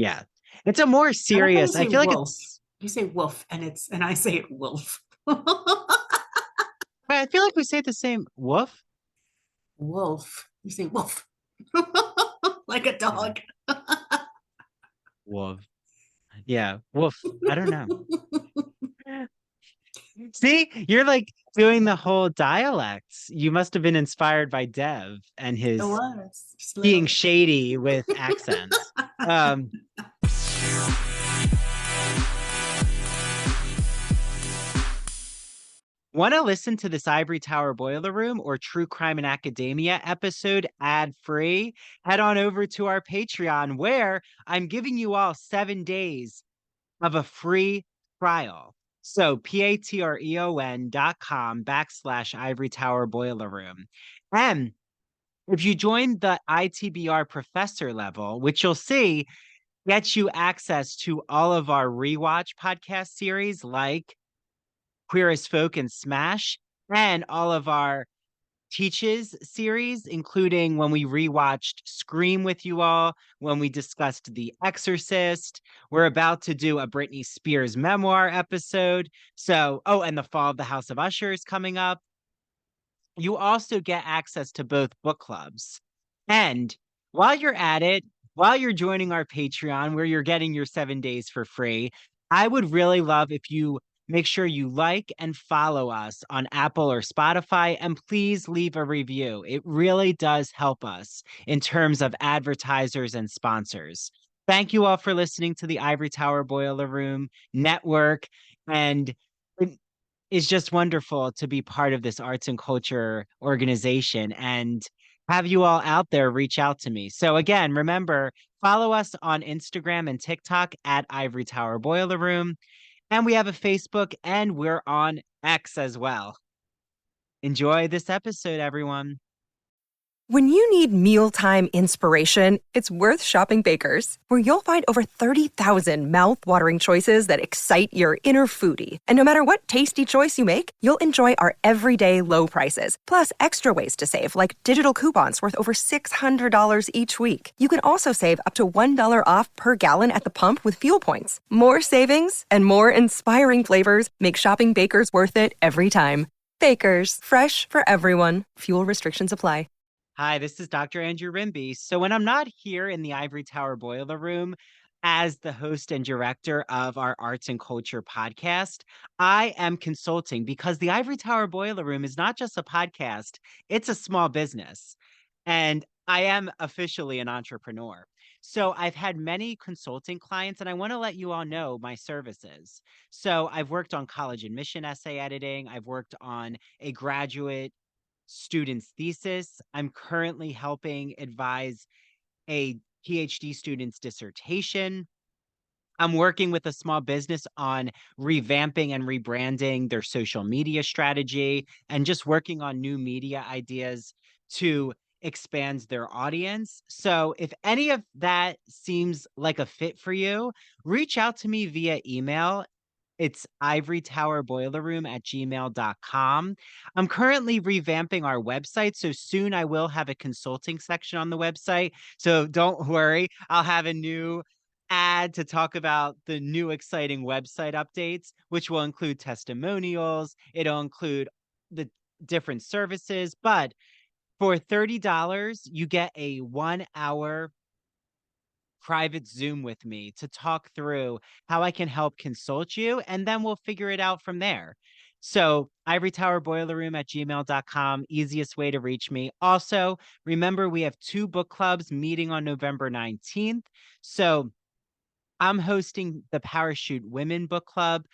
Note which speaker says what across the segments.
Speaker 1: Yeah. It's a more
Speaker 2: I like how you
Speaker 1: serious, I
Speaker 2: say
Speaker 1: feel like
Speaker 2: wolf.
Speaker 1: it's,
Speaker 2: You say wolf, and I say wolf.
Speaker 1: but I feel like we say the same woof.
Speaker 2: Wolf. You say wolf. Like a
Speaker 1: Yeah.
Speaker 2: dog.
Speaker 1: Woof. Yeah. Woof. I don't know. See, you're like doing the whole dialects. You must have been inspired by Dev and
Speaker 2: It
Speaker 1: his
Speaker 2: was just a
Speaker 1: being
Speaker 2: little.
Speaker 1: shady with accents. Um, Want to listen to this Ivory Tower Boiler Room or True Crime and Academia episode ad free? Head on over to our Patreon where I'm giving you all 7 days of a free trial. So patreon.com/, Ivory Tower Boiler Room. And if you join the ITBR professor level, which you'll see gets you access to all of our rewatch podcast series like Queer as Folk and Smash, and all of our Teaches series, including when we rewatched Scream with you all, when we discussed The Exorcist. We're about to do a Britney Spears memoir episode. So, oh, and The Fall of the House of Usher is coming up. You also get access to both book clubs. And while you're at it, while you're joining our Patreon, where you're getting your 7 days for free, I would really love if you make sure you like and follow us on Apple or Spotify, and please leave a review. It really does help us in terms of advertisers and sponsors. Thank you all for listening to the Ivory Tower Boiler Room Network. And it's just wonderful to be part of this arts and culture organization and have you all out there reach out to me. So again, remember, follow us on Instagram and TikTok at Ivory Tower Boiler Room. And we have a Facebook and we're on X as well. Enjoy this episode, everyone.
Speaker 3: When you need mealtime inspiration, it's worth shopping Baker's, where you'll find over 30,000 mouth-watering choices that excite your inner foodie. And no matter what tasty choice you make, you'll enjoy our everyday low prices, plus extra ways to save, like digital coupons worth over $600 each week. You can also save up to $1 off per gallon at the pump with fuel points. More savings and more inspiring flavors make shopping Baker's worth it every time. Baker's, fresh for everyone. Fuel restrictions apply.
Speaker 1: Hi, this is Dr. Andrew Rimby. So when I'm not here in the Ivory Tower Boiler Room as the host and director of our arts and culture podcast, I am consulting because the Ivory Tower Boiler Room is not just a podcast, it's a small business. And I am officially an entrepreneur. So I've had many consulting clients, and I want to let you all know my services. So I've worked on college admission essay editing. I've worked on a graduate student's thesis. I'm currently helping advise a PhD student's dissertation. I'm working with a small business on revamping and rebranding their social media strategy and just working on new media ideas to expand their audience. So if any of that seems like a fit for you, reach out to me via email. It's ivorytowerboilerroom@gmail.com. I'm currently revamping our website, so soon I will have a consulting section on the website. So don't worry, I'll have a new ad to talk about the new exciting website updates, which will include testimonials. It'll include the different services, but for $30, you get a 1 hour private Zoom with me to talk through how I can help consult you, and then we'll figure it out from there. So ivorytowerboilerroom@gmail.com, easiest way to reach me. Also, remember we have 2 book clubs meeting on November 19th. So I'm hosting the Parachute Women Book Club.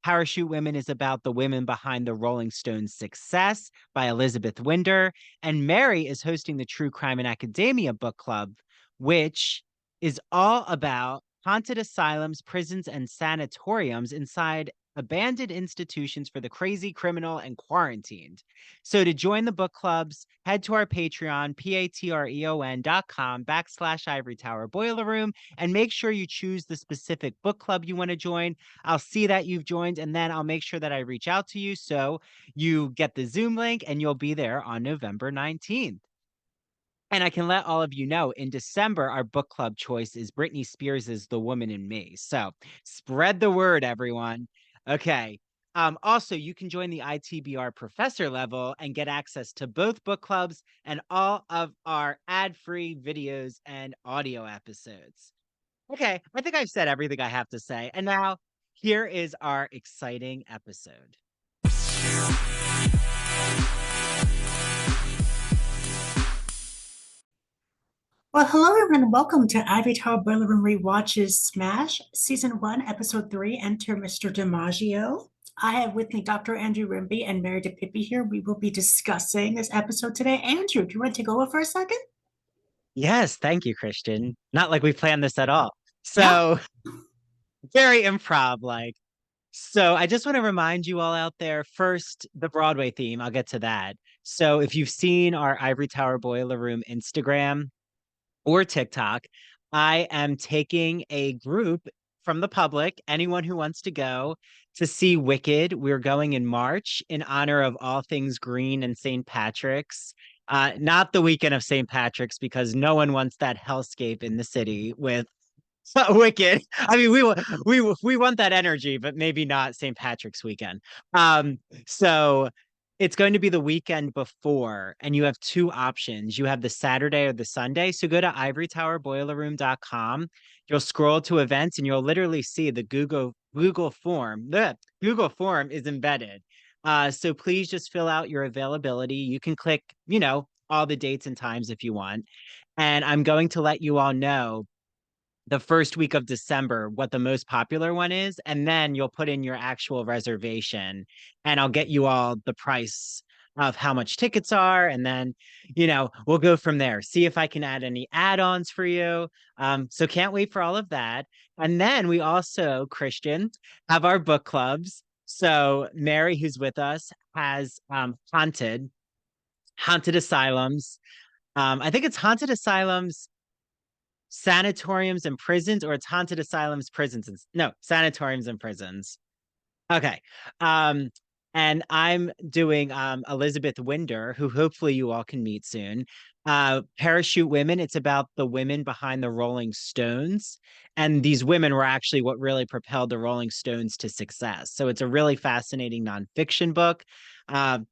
Speaker 1: Parachute Women is about the women behind the Rolling Stones' success by Elizabeth Winder. And Mary is hosting the True Crime and Academia Book Club, which is all about haunted asylums, prisons, and sanatoriums inside abandoned institutions for the crazy, criminal, and quarantined. So to join the book clubs, head to our Patreon, patreon.com/Ivory Tower Boiler Room, and make sure you choose the specific book club you want to join. I'll see that you've joined, and then I'll make sure that I reach out to you so you get the Zoom link and you'll be there on November 19th. And I can let all of you know in December, our book club choice is Britney Spears' The Woman in Me. So spread the word, everyone. Okay. Also, you can join the ITBR professor level and get access to both book clubs and all of our ad-free videos and audio episodes. Okay, I think I've said everything I have to say. And now here is our exciting episode.
Speaker 2: Well, hello everyone. Welcome to ITBR Rewatches Smash, Season 1, Episode 3, Enter Mr. DiMaggio. I have with me Dr. Andrew Rimby and Mary DiPipi here. We will be discussing this episode today. Andrew, do you want to take over for a second?
Speaker 1: Yes, thank you, Christian. Not like we planned this at all.
Speaker 2: Yeah.
Speaker 1: So very improv like. So I just want to remind you all out there, first, the Broadway theme. I'll get to that. So if you've seen our Ivory Tower Boiler Room Instagram or TikTok, I am taking a group from the public, anyone who wants to go, to see Wicked. We're going in March in honor of all things green and St. Patrick's. Not the weekend of St. Patrick's, because no one wants that hellscape in the city with Wicked. I mean, we want that energy, but maybe not St. Patrick's weekend. So it's going to be the weekend before, and you have two options. You have the Saturday or the Sunday. So go to ivorytowerboilerroom.com. You'll scroll to events, and you'll literally see the Google form. The Google form is embedded. So please just fill out your availability. You can click, all the dates and times if you want. And I'm going to let you all know the first week of December what the most popular one is, and then you'll put in your actual reservation, and I'll get you all the price of how much tickets are, and then we'll go from there. See if I can add any add-ons for you. So can't wait for all of that. And then we also, Christian, have our book clubs. So Mary, who's with us, has haunted asylums. I think it's haunted asylums, sanatoriums and prisons, or it's haunted asylums, prisons, and no, sanatoriums and prisons. Okay. And I'm doing Elizabeth Winder, who hopefully you all can meet soon. Parachute Women. It's about the women behind the Rolling Stones. And these women were actually what really propelled the Rolling Stones to success. So it's a really fascinating nonfiction book.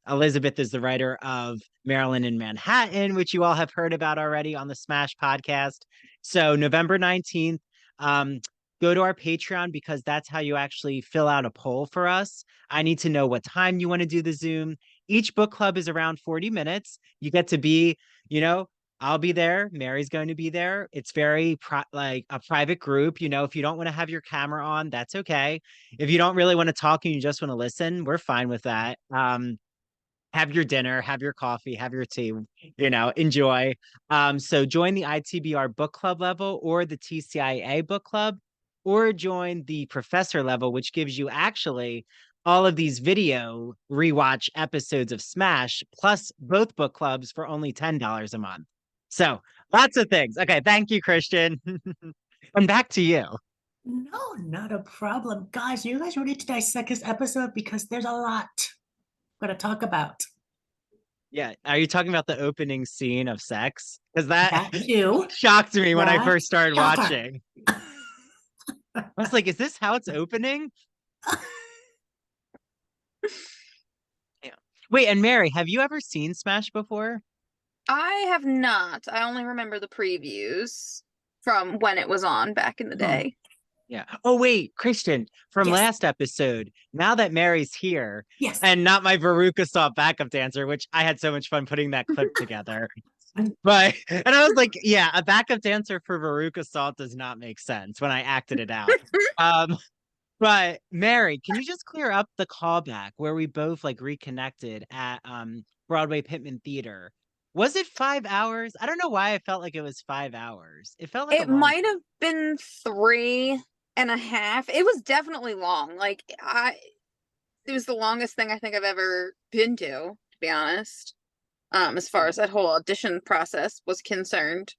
Speaker 1: Elizabeth is the writer of Marilyn in Manhattan, which you all have heard about already on the Smash podcast. So November 19th, go to our Patreon, because that's how you actually fill out a poll for us. I need to know what time you want to do the Zoom. Each book club is around 40 minutes. You get to be, I'll be there. Mary's going to be there. It's very like a private group. If you don't want to have your camera on, that's okay. If you don't really want to talk and you just want to listen, we're fine with that. Have your dinner, have your coffee, have your tea, enjoy. So join the ITBR book club level or the TCIA book club, or join the professor level, which gives you actually all of these video rewatch episodes of Smash, plus both book clubs for only $10 a month. So lots of things. Okay, thank you, Christian. And back to you.
Speaker 2: No, not a problem. Guys, you guys ready to dissect this episode? Because there's a lot we're going to talk about.
Speaker 1: Yeah, are you talking about the opening scene of sex? Because that
Speaker 2: too.
Speaker 1: shocked me when I first started
Speaker 2: Shocker.
Speaker 1: watching. I was like, is this how it's opening? Yeah. Wait, and Mary, have you ever seen Smash before?
Speaker 4: I have not. I only remember the previews from when it was on back in the day.
Speaker 1: Yeah. Oh, wait, Christian, from
Speaker 2: Yes.
Speaker 1: last episode, now that Mary's here,
Speaker 2: Yes.
Speaker 1: and not my Veruca Salt backup dancer, which I had so much fun putting that clip together. And I was like, yeah, a backup dancer for Veruca Salt does not make sense when I acted it out. But Mary, can you just clear up the callback where we both like reconnected at Broadway Pittman Theater? Was it 5 hours? I don't know why I felt like it was 5 hours. It felt like
Speaker 4: It might have been 3.5. It was definitely long. Like it was the longest thing I think I've ever been to be honest. As far as that whole audition process was concerned.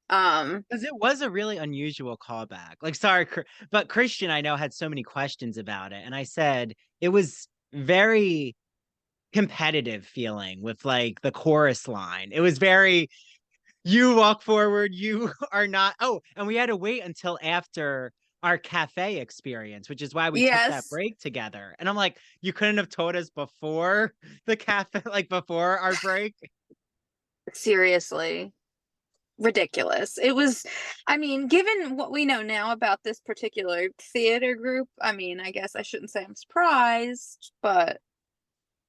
Speaker 1: Because it was a really unusual callback. Like, sorry, but Christian, I know, had so many questions about it. And I said it was very competitive feeling with like the chorus line. It was very, You walk forward, you are not. Oh, and we had to wait until after our cafe experience, which is why we took that
Speaker 4: Yes,
Speaker 1: break together. And I'm like, you couldn't have told us before the cafe, like before our break.
Speaker 4: seriously. Ridiculous. It was, I mean, given what we know now about this particular theater group, I mean, I guess I shouldn't say I'm surprised, but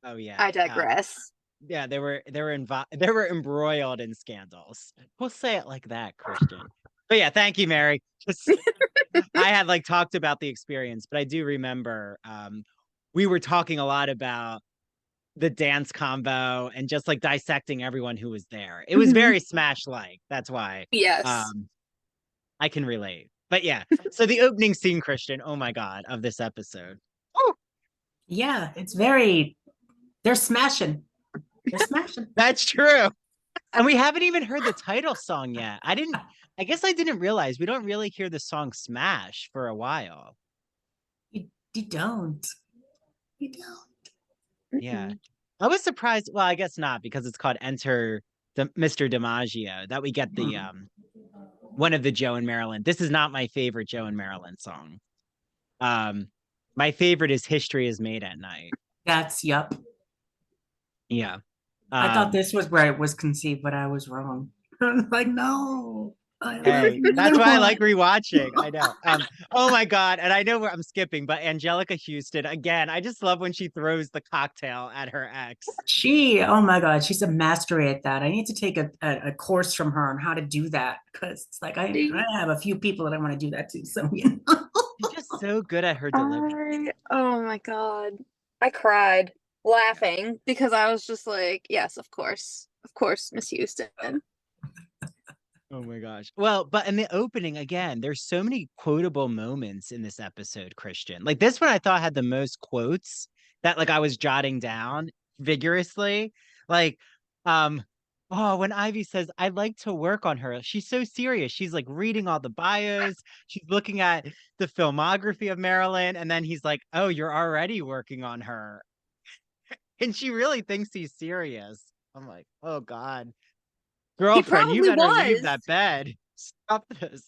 Speaker 1: Oh yeah.
Speaker 4: I digress.
Speaker 1: Yeah, they were embroiled in scandals. We'll say it like that, Christian. But yeah, thank you, Mary. Just I had like talked about the experience, but I do remember we were talking a lot about the dance combo and just like dissecting everyone who was there. It was
Speaker 4: Mhm.
Speaker 1: very Smash like. That's why
Speaker 4: Yes.
Speaker 1: um I can relate. But yeah, so the opening scene, Christian, oh my God, of this episode. Oh,
Speaker 2: Yeah, they're smashing. They're smashing.
Speaker 1: that's true. And we haven't even heard the title song yet. I guess I didn't realize we don't really hear the song Smash for a while.
Speaker 2: You don't. You don't.
Speaker 1: Yeah.
Speaker 4: Mhm.
Speaker 1: I was surprised. Well, I guess not because it's called Enter Mr. DiMaggio that we get the one of the Joe and Marilyn. This is not my favorite Joe and Marilyn song. Um my favorite is History is Made at Night.
Speaker 2: Yup.
Speaker 1: Yeah.
Speaker 2: I thought
Speaker 1: Um
Speaker 2: this was where it was conceived, but I was wrong. I'm like, no, I love
Speaker 1: Hey,
Speaker 2: the
Speaker 1: that's
Speaker 2: other
Speaker 1: why I like
Speaker 2: one.
Speaker 1: rewatching. I know. Oh my God. And I know where I'm skipping, but Angelica Houston, again, I just love when she throws the cocktail at her ex.
Speaker 2: Oh my God, she's a mastery at that. I need to take a course from her on how to do that because it's like I have a few people that I want to do that to. So, you know.
Speaker 1: She's just so good at her delivery.
Speaker 4: Oh my God. I cried laughing because I was just like, yes, of course, Miss Houston.
Speaker 1: Oh my gosh. Well, but in the opening, again, there's so many quotable moments in this episode, Christian. Like this one I thought had the most quotes that like I was jotting down vigorously. Like, um, oh, when Ivy says, I'd like to work on her, she's so serious. She's like reading all the bios, she's looking at the filmography of Marilyn, and then he's like, oh, you're already working on her. And she really thinks he's serious. I'm like, oh God.
Speaker 4: He
Speaker 1: Girlfriend, you
Speaker 4: probably
Speaker 1: better leave
Speaker 4: was.
Speaker 1: that bed. Stop this.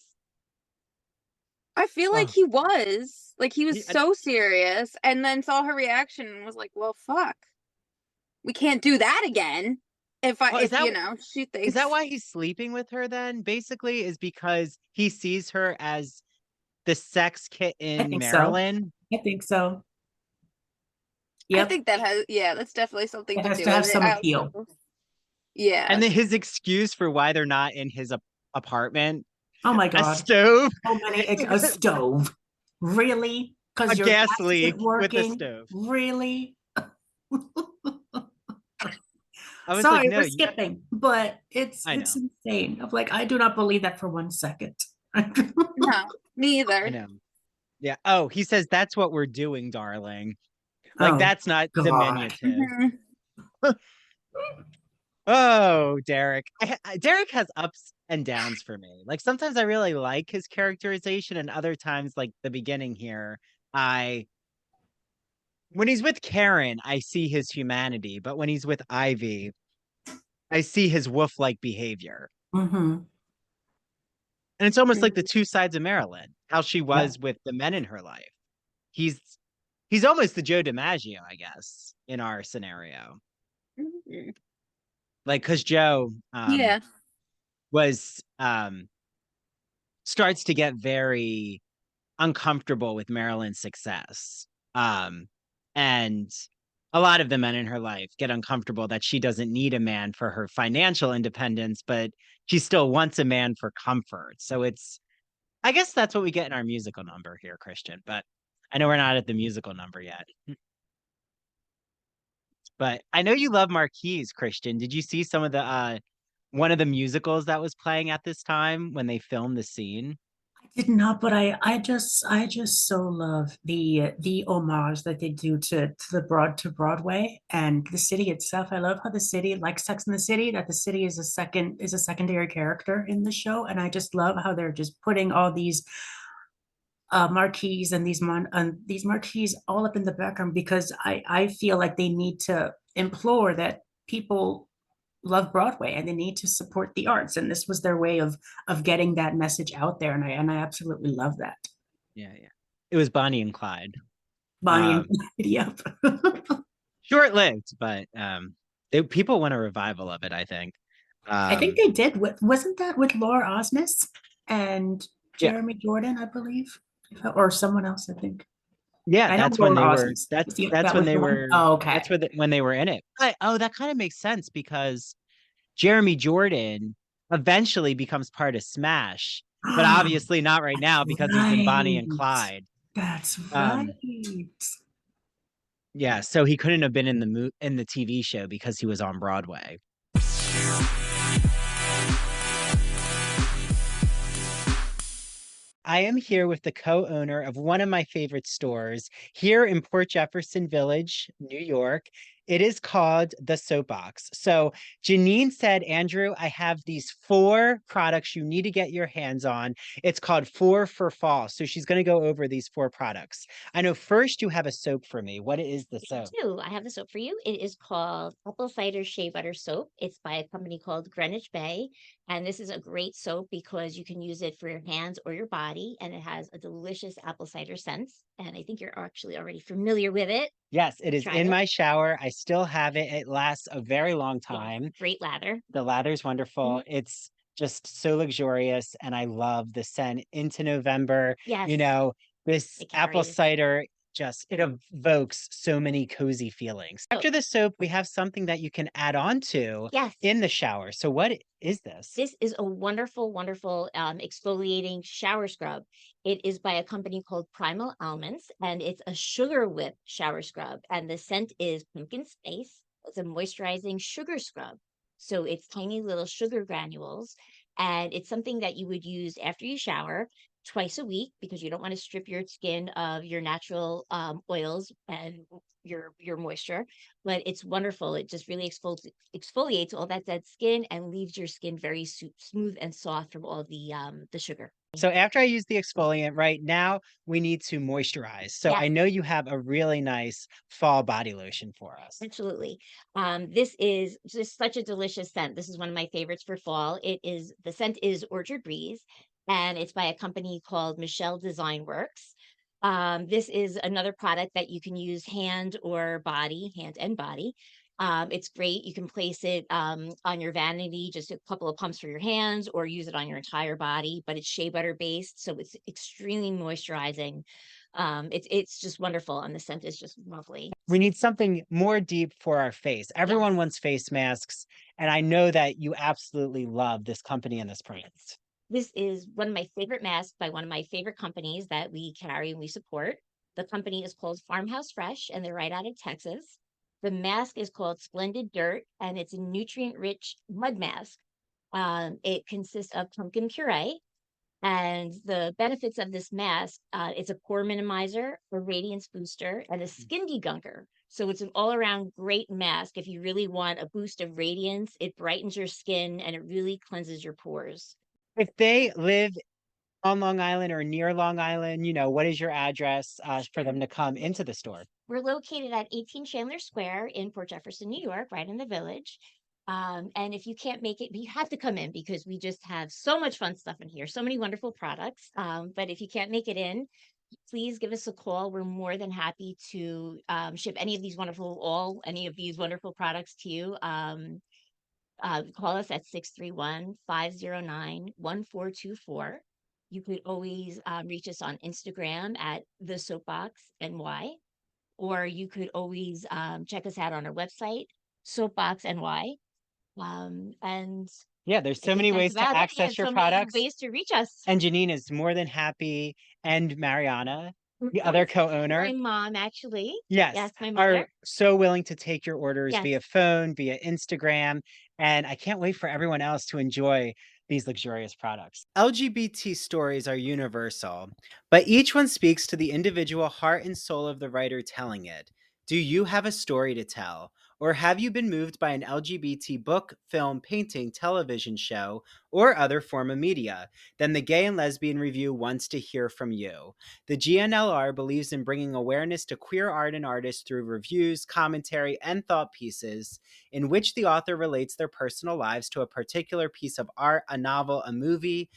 Speaker 4: I feel like
Speaker 1: Oh,
Speaker 4: he was. Like he was
Speaker 1: he,
Speaker 4: so serious and then saw her reaction and was like, well, fuck. We can't do that again.
Speaker 1: well,
Speaker 4: If she
Speaker 1: is that
Speaker 4: thinks
Speaker 1: why he's sleeping with her then? Basically, is because he sees her as the sex
Speaker 2: I
Speaker 1: kitten
Speaker 2: think so.
Speaker 1: Marilyn.
Speaker 2: I think so.
Speaker 4: I
Speaker 2: Yep.
Speaker 4: think that has, yeah, that's definitely something
Speaker 2: It
Speaker 4: to
Speaker 2: has
Speaker 4: do
Speaker 2: to have
Speaker 4: with it.
Speaker 2: some appeal.
Speaker 4: Yeah.
Speaker 1: And then his excuse for why they're not in his apartment,
Speaker 2: Oh my
Speaker 1: a
Speaker 2: God.
Speaker 1: stove,
Speaker 2: So many, a stove. Really?
Speaker 1: a
Speaker 2: Because your gas
Speaker 1: gas leak
Speaker 2: isn't
Speaker 1: with a
Speaker 2: working?
Speaker 1: stove.
Speaker 2: Really?
Speaker 1: I was like,
Speaker 2: Sorry,
Speaker 1: no,
Speaker 2: we're
Speaker 1: you got,
Speaker 2: skipping, but
Speaker 1: I
Speaker 2: it's
Speaker 1: know,
Speaker 2: insane. I'm like, I do not believe that for 1 second.
Speaker 4: No, me
Speaker 1: I
Speaker 4: either.
Speaker 1: know. Yeah. Oh, he says, that's what we're doing, darling. Like,
Speaker 2: Oh
Speaker 1: that's not
Speaker 2: God.
Speaker 1: diminutive.
Speaker 4: Mhm.
Speaker 1: Oh, Derek. Derek has ups and downs for me. Like sometimes I really like his characterization, and other times, like the beginning here, I when he's with Karen, I see his humanity, but when he's with Ivy, I see his wolf-like behavior.
Speaker 2: Mm-hmm.
Speaker 1: And it's almost like the two sides of Marilyn, how she
Speaker 2: Yep.
Speaker 1: was with the men in her life. He's he's almost the Joe DiMaggio, I guess, in our scenario.
Speaker 4: Mhm.
Speaker 1: Like, because Joe
Speaker 4: Yeah.
Speaker 1: was starts to get very uncomfortable with Marilyn's success. And a lot of the men in her life get uncomfortable that she doesn't need a man for her financial independence, but she still wants a man for comfort. So I guess that's what we get in our musical number here, Christian, but I know we're not at the musical number yet. But I know you love Marquise, Christian. Did you see some of the one of the musicals that was playing at this time when they filmed the scene?
Speaker 2: I did not, but I just so love the homage that they do to Broadway and the city itself. I love how the city, like Sex and the City, that the city is a secondary character in the show, and I just love how they're just putting all these marquees and these marquees all up in the background because I feel like they need to implore that people love Broadway and they need to support the arts. And this was their way of getting that message out there. And I absolutely love that.
Speaker 1: Yeah, yeah. It was Bonnie and Clyde.
Speaker 2: Bonnie and
Speaker 1: Um,
Speaker 2: Clyde, yep.
Speaker 1: Short-lived, but people want a revival of it, I think.
Speaker 2: I think
Speaker 1: Um,
Speaker 2: they did. Wasn't that with Laura Osnes and
Speaker 1: yeah,
Speaker 2: Jeremy Jordan, I believe, or someone else? I think.
Speaker 1: yeah,
Speaker 2: I know
Speaker 1: that's when
Speaker 2: Laura
Speaker 1: they were
Speaker 2: Osnes.
Speaker 1: that's
Speaker 2: That
Speaker 1: when
Speaker 2: was
Speaker 1: they
Speaker 2: the one.
Speaker 1: were
Speaker 2: Oh,
Speaker 1: that's
Speaker 2: okay.
Speaker 1: when they were in it. But oh, that kind of makes sense because Jeremy Jordan eventually becomes part of Smash, but obviously not right now because he's in Bonnie and
Speaker 2: Right.
Speaker 1: Clyde.
Speaker 2: That's right.
Speaker 1: Um, yeah, so he couldn't have been in in the TV show because he was on Broadway. I am here with the co-owner of one of my favorite stores here in Port Jefferson Village, New York. It is called the Soapbox. So Janine said, Andrew, I have these 4 products you need to get your hands on. It's called 4 for Fall. So she's going to go over these 4 products. I know first you have a soap for me. What is the soap?
Speaker 5: Do. I have the soap for you. It is called Apple Cider Shea Butter Soap. It's by a company called Greenwich Bay. And this is a great soap because you can use it for your hands or your body. And it has a delicious apple cider scent. And I think you're actually already familiar with it.
Speaker 1: Yes, it is
Speaker 5: Tried
Speaker 1: in
Speaker 5: it.
Speaker 1: my shower. I still have it. It lasts a very long
Speaker 5: Yeah,
Speaker 1: time.
Speaker 5: great lather.
Speaker 1: The lather's wonderful. It's just so luxurious, and I love the scent into November.
Speaker 5: Yes,
Speaker 1: You know, this
Speaker 5: it
Speaker 1: apple
Speaker 5: carries.
Speaker 1: cider just it evokes so many cozy feelings.
Speaker 5: Oh.
Speaker 1: After the soap, we have something that you can add on to
Speaker 5: Yes.
Speaker 1: in the shower. So what is this?
Speaker 5: This is a wonderful, wonderful exfoliating shower scrub. It is by a company called Primal Almonds, and it's a sugar whip shower scrub. And the scent is pumpkin spice. It's a moisturizing sugar scrub. So it's tiny little sugar granules. And it's something that you would use after you shower twice a week because you don't want to strip your skin of your natural oils and your moisture, but it's wonderful. It just really exfoliates all that dead skin and leaves your skin very smooth and soft from all the sugar.
Speaker 1: So after I use the exfoliant, right now we need to moisturize. So
Speaker 5: Yes,
Speaker 1: I know you have a really nice fall body lotion for us.
Speaker 5: absolutely. This is just such a delicious scent. This is one of my favorites for fall. The scent is Orchard Breeze, and it's by a company called Michelle Design Works. This is another product that you can use hand and body. It's great. You can place it on your vanity, just a couple of pumps for your hands, or use it on your entire body. But it's shea butter based, so it's extremely moisturizing. It's just wonderful, and the scent is just lovely.
Speaker 1: We need something more deep for our face. Everyone
Speaker 5: Yes.
Speaker 1: wants face masks, and I know that you absolutely love this company and this brand.
Speaker 5: This is one of my favorite masks by one of my favorite companies that we carry and we support. The company is called Farmhouse Fresh, and they're right out of Texas. The mask is called Splendid Dirt, and it's a nutrient-rich mud mask. It consists of pumpkin puree, and the benefits of this mask, it's a pore minimizer, a radiance booster, and a skin degunker. So it's an all-around great mask. If you really want a boost of radiance, it brightens your skin and it really cleanses your pores.
Speaker 1: If they live on Long Island or near Long Island, what is your address for them to come into the store?
Speaker 5: We're located at 18 Chandler Square in Port Jefferson, New York, right in the village. And if you can't make it, you have to come in because we just have so much fun stuff in here, so many wonderful products. But if you can't make it in, please give us a call. We're more than happy to ship any of these wonderful products to you. Call us at 631-509-1424. You could always reach us on Instagram at the Soapbox NY, or you could always check us out on our website, Soapbox NY. And
Speaker 1: Yeah, there's
Speaker 5: I
Speaker 1: so
Speaker 5: think
Speaker 1: many
Speaker 5: that's
Speaker 1: ways to
Speaker 5: about it.
Speaker 1: access your
Speaker 5: So many
Speaker 1: products.
Speaker 5: ways to reach us.
Speaker 1: And Janine is more than happy, and Mariana, the other co-owner,
Speaker 5: My mom, actually.
Speaker 1: yes,
Speaker 5: Yes, my
Speaker 1: are
Speaker 5: mother.
Speaker 1: so willing to take your orders
Speaker 5: Yes.
Speaker 1: via phone, via Instagram, and I can't wait for everyone else to enjoy these luxurious products. LGBT stories are universal, but each one speaks to the individual heart and soul of the writer telling it. Do you have a story to tell? Or have you been moved by an LGBT book, film, painting, television show, or other form of media? Then the Gay and Lesbian Review wants to hear from you. The GNLR believes in bringing awareness to queer art and artists through reviews, commentary, and thought pieces in which the author relates their personal lives to a particular piece of art, a novel, a movie.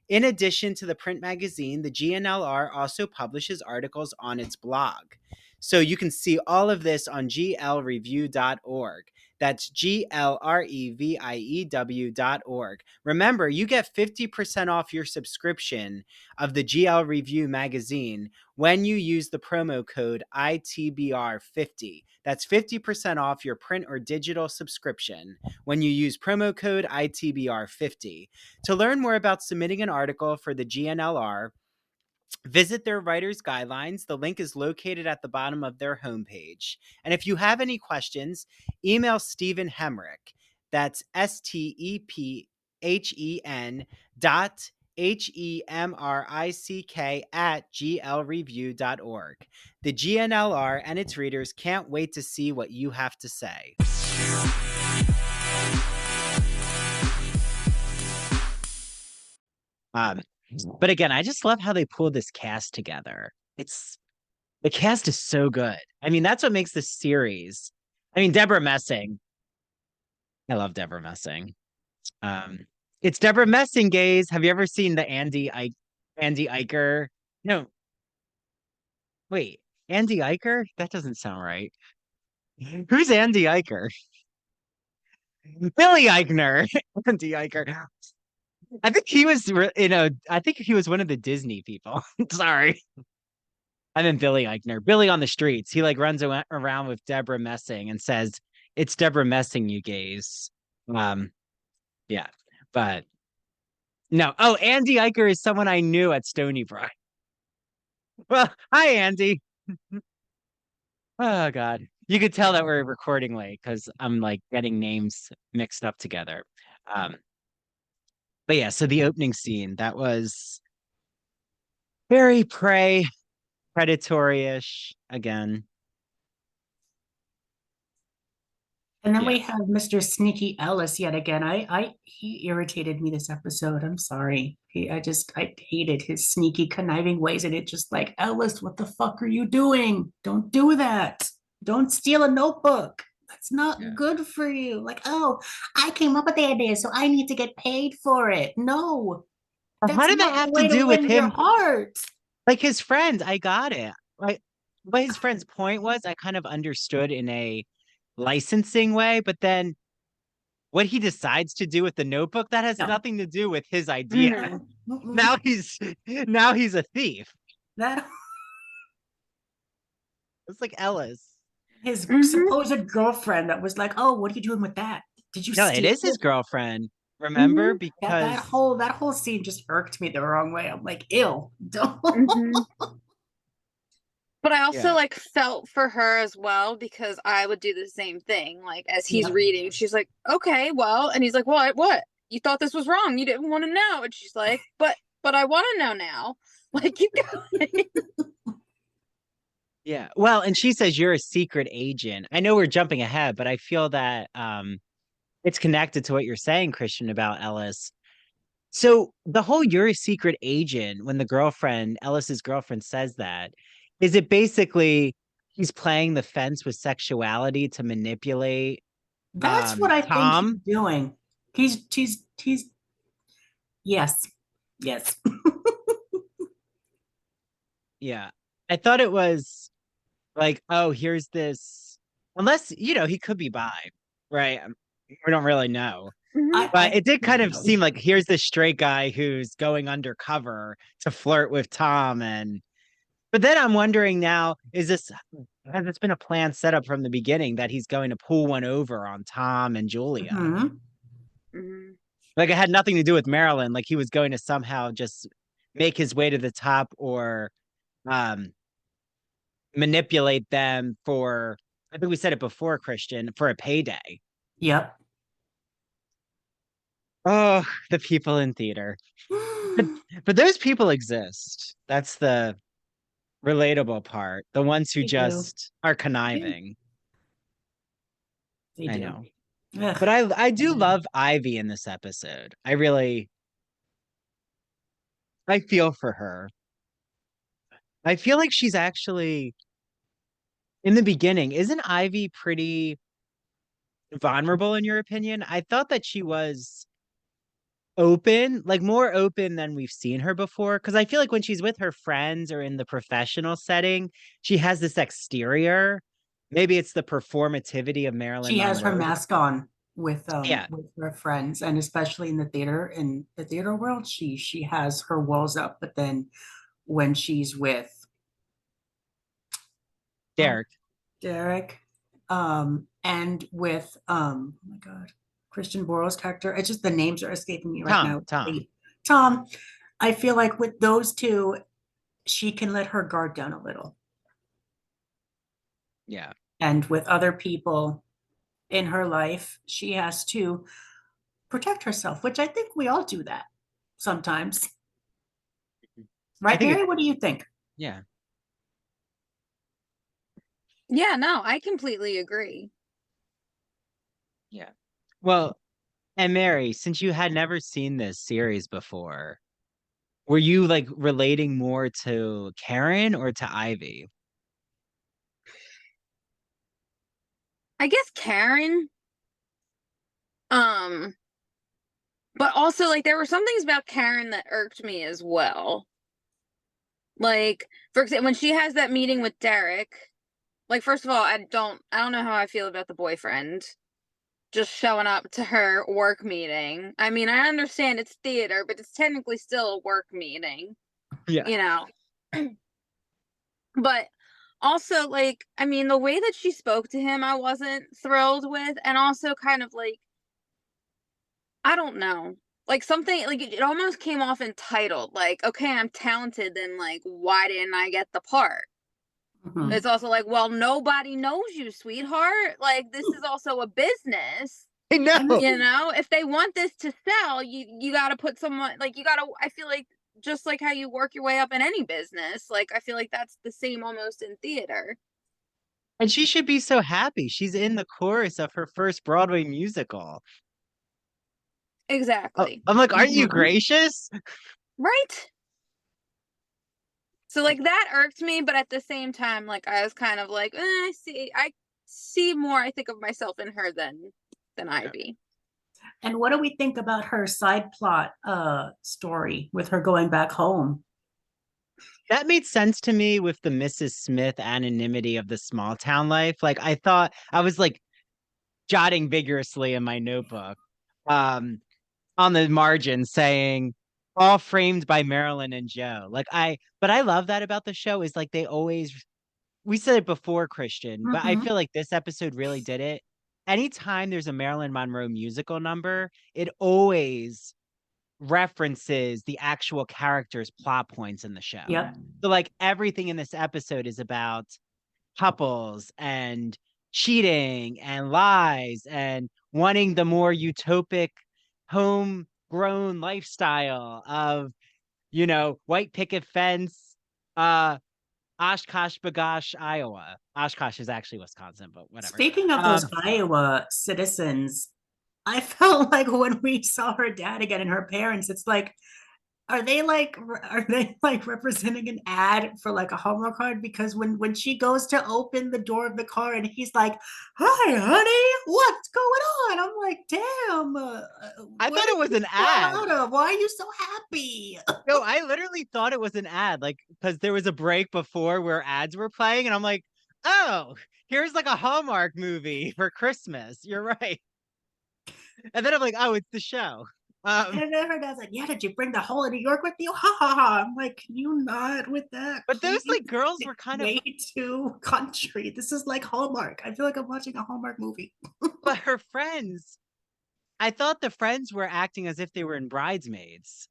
Speaker 1: In addition to the print magazine, the GNLR also publishes articles on its blog. So you can see all of this on glreview.org. That's glreview.org. Remember, you get 50% off your subscription of the GL Review magazine when you use the promo code ITBR50. That's 50% off your print or digital subscription when you use promo code ITBR50. To learn more about submitting an article for the GNLR, visit their writer's guidelines. The link is located at the bottom of their homepage. And if you have any questions, email Stephen Hemrick. That's STEPHEN.HEMRICK@glreview.org. The GNLR and its readers can't wait to see what you have to say. But again, I just love how they pull this cast together. The cast is so good. I mean, that's what makes this series. I mean, Deborah Messing. I love Deborah Messing. It's Deborah Messing, gays. Have you ever seen the Andy Eicher? No. Wait, Andy Eicher? That doesn't sound right. Who's Andy Eicher? Billy Eichner. Andy Eicher. I think he was I think he was one of the Disney people. Sorry. I meant Billy Eichner. Billy on the streets. He like runs around with Deborah Messing and says, "It's Deborah Messing, you gays." Yeah. But no. Oh, Andy Eicher is someone I knew at Stony Brook. Well, hi Andy. Oh God. You could tell that we're recording late because I'm like getting names mixed up together. But yeah, so the opening scene, that was very predatory-ish again.
Speaker 2: And then
Speaker 1: Yeah.
Speaker 2: we have Mr. Sneaky Ellis yet again. He irritated me this episode. I'm sorry. I hated his sneaky conniving ways, and it just like, Ellis, what the fuck are you doing? Don't do that. Don't steal a notebook. That's not good for you. Like, oh, I came up with the idea, so I need to get paid for it. No,
Speaker 1: How did that have to do with
Speaker 2: win
Speaker 1: him?
Speaker 2: your heart.
Speaker 1: Like his friend, I got it. Right. What his friend's point was, I kind of understood in a licensing way, but then what he decides to do with the notebook, that has nothing to do with his idea. Now he's a thief.
Speaker 2: That
Speaker 1: It's like Ellis.
Speaker 2: His supposed girlfriend that was like, "Oh, what are you doing with that? Did you?"
Speaker 1: No, it is his girlfriend. Remember, because
Speaker 2: that whole scene just irked me the wrong way. I'm like, "Ew, don't."
Speaker 4: But I also like felt for her as well because I would do the same thing. Like as he's reading, she's like, "Okay, well," and he's like, "What? You thought this was wrong. You didn't want to know." And she's like, "But I want to know now." Like, keep going.
Speaker 1: Yeah. Well, and she says you're a secret agent. I know we're jumping ahead, but I feel that it's connected to what you're saying, Christian, about Ellis. So the whole "you're a secret agent," when Ellis's girlfriend says that, is it basically he's playing the fence with sexuality to manipulate
Speaker 2: That's what I
Speaker 1: Tom?
Speaker 2: think he's doing. He's yes.
Speaker 1: Yeah. I thought it was like, oh, here's this, unless, he could be bi, right? We don't really know. But it did kind of seem like here's this straight guy who's going undercover to flirt with Tom. But then I'm wondering now, has this been a plan set up from the beginning that he's going to pull one over on Tom and Julia? Like it had nothing to do with Marilyn. Like he was going to somehow just make his way to the top or manipulate them for, I think we said it before, Christian, for a payday.
Speaker 2: Yep.
Speaker 1: Oh, the people in theater. But those people exist. That's the relatable part. The ones who just are conniving.
Speaker 2: They
Speaker 1: I
Speaker 2: do.
Speaker 1: know.
Speaker 2: Ugh.
Speaker 1: But I do love Ivy in this episode. I feel for her. I feel like she's actually in the beginning. Isn't Ivy pretty vulnerable in your opinion? I thought that she was open, like more open than we've seen her before. Because I feel like when she's with her friends or in the professional setting, she has this exterior. Maybe it's the performativity of Marilyn
Speaker 2: She has her
Speaker 1: Monroe.
Speaker 2: mask on
Speaker 1: Yeah,
Speaker 2: with her friends, and especially in the theater world, she has her walls up. But then when she's with um,
Speaker 1: Derek.
Speaker 2: Derek, and with oh my god, Christian Borle's character, it's just the names are escaping me right now.
Speaker 1: Tom.
Speaker 2: Tom, I feel like with those two, she can let her guard down a little,
Speaker 1: Yeah.
Speaker 2: and with other people in her life, she has to protect herself, which I think we all do that sometimes.
Speaker 1: I
Speaker 2: Right,
Speaker 1: think
Speaker 2: Mary? What do you think?
Speaker 1: yeah.
Speaker 4: Yeah, no, I completely agree.
Speaker 1: Yeah. Well, and Mary, since you had never seen this series before, were you like relating more to Karen or to Ivy?
Speaker 4: I guess Karen, um, but also like there were some things about Karen that irked me as well. Like, for example, when she has that meeting with Derek, like first of all, I don't know how I feel about the boyfriend just showing up to her work meeting. I mean, I understand it's theater, but it's technically still a work meeting,
Speaker 1: Yeah.
Speaker 4: you know. But also, like, I mean, the way that she spoke to him, I wasn't thrilled with, and also kind of like, I don't know, like something like it almost came off entitled, like, okay, I'm talented, then like, why didn't I get the part?
Speaker 2: Mhm.
Speaker 4: It's also like, well, nobody knows you, sweetheart. Like, this is also a business.
Speaker 1: I know.
Speaker 4: You know, if they want this to sell, you got to put someone like you got to. I feel like just like how you work your way up in any business, like I feel like that's the same almost in theater.
Speaker 1: And she should be so happy. She's in the chorus of her first Broadway musical.
Speaker 4: Exactly.
Speaker 1: I'm like, aren't you
Speaker 2: Mhm.
Speaker 1: gracious?
Speaker 4: Right. So like that irked me, but at the same time, like I was kind of like, I see more. I think of myself in her than Ivy.
Speaker 2: And what do we think about her side plot story with her going back home?
Speaker 1: That made sense to me with the Mrs. Smith anonymity of the small town life. Like I thought I was like jotting vigorously in my notebook, um, on the margin saying all framed by Marilyn and Joe. But I love that about the show is like they always, we said it before, Christian, but I
Speaker 2: Mhm.
Speaker 1: feel like this episode really did it. Anytime there's a Marilyn Monroe musical number, it always references the actual characters' plot points in the show.
Speaker 2: Yep.
Speaker 1: So like everything in this episode is about couples and cheating and lies and wanting the more utopic homegrown lifestyle of, white picket fence, uh, Oshkosh Bagosh, Iowa. Oshkosh is actually Wisconsin, but whatever.
Speaker 2: Speaking of those Iowa citizens, I felt like when we saw her dad again and her parents, it's like, are they like representing an ad for like a Hallmark card? Because when she goes to open the door of the car and he's like, "Hi, honey, what's going on?" I'm like, "Damn,
Speaker 1: I
Speaker 2: where
Speaker 1: thought it
Speaker 2: did
Speaker 1: was
Speaker 2: you
Speaker 1: an
Speaker 2: fall
Speaker 1: ad.
Speaker 2: out of? Why are you so happy?"
Speaker 1: No, I literally thought it was an ad, like, because there was a break before where ads were playing, and I'm like, oh, here's like a Hallmark movie for Christmas. You're right. And then I'm like, oh, it's the show.
Speaker 2: And then her dad's like, "Yeah, did you bring the whole of New York with you?" Ha ha ha. I'm like, "Can you not with that,
Speaker 1: but those
Speaker 2: please?
Speaker 1: like girls were
Speaker 2: It's
Speaker 1: kind of,
Speaker 2: way too country. This is like Hallmark. I feel like I'm watching a Hallmark movie."
Speaker 1: but her friends, I thought the friends were acting as if they were in Bridesmaids,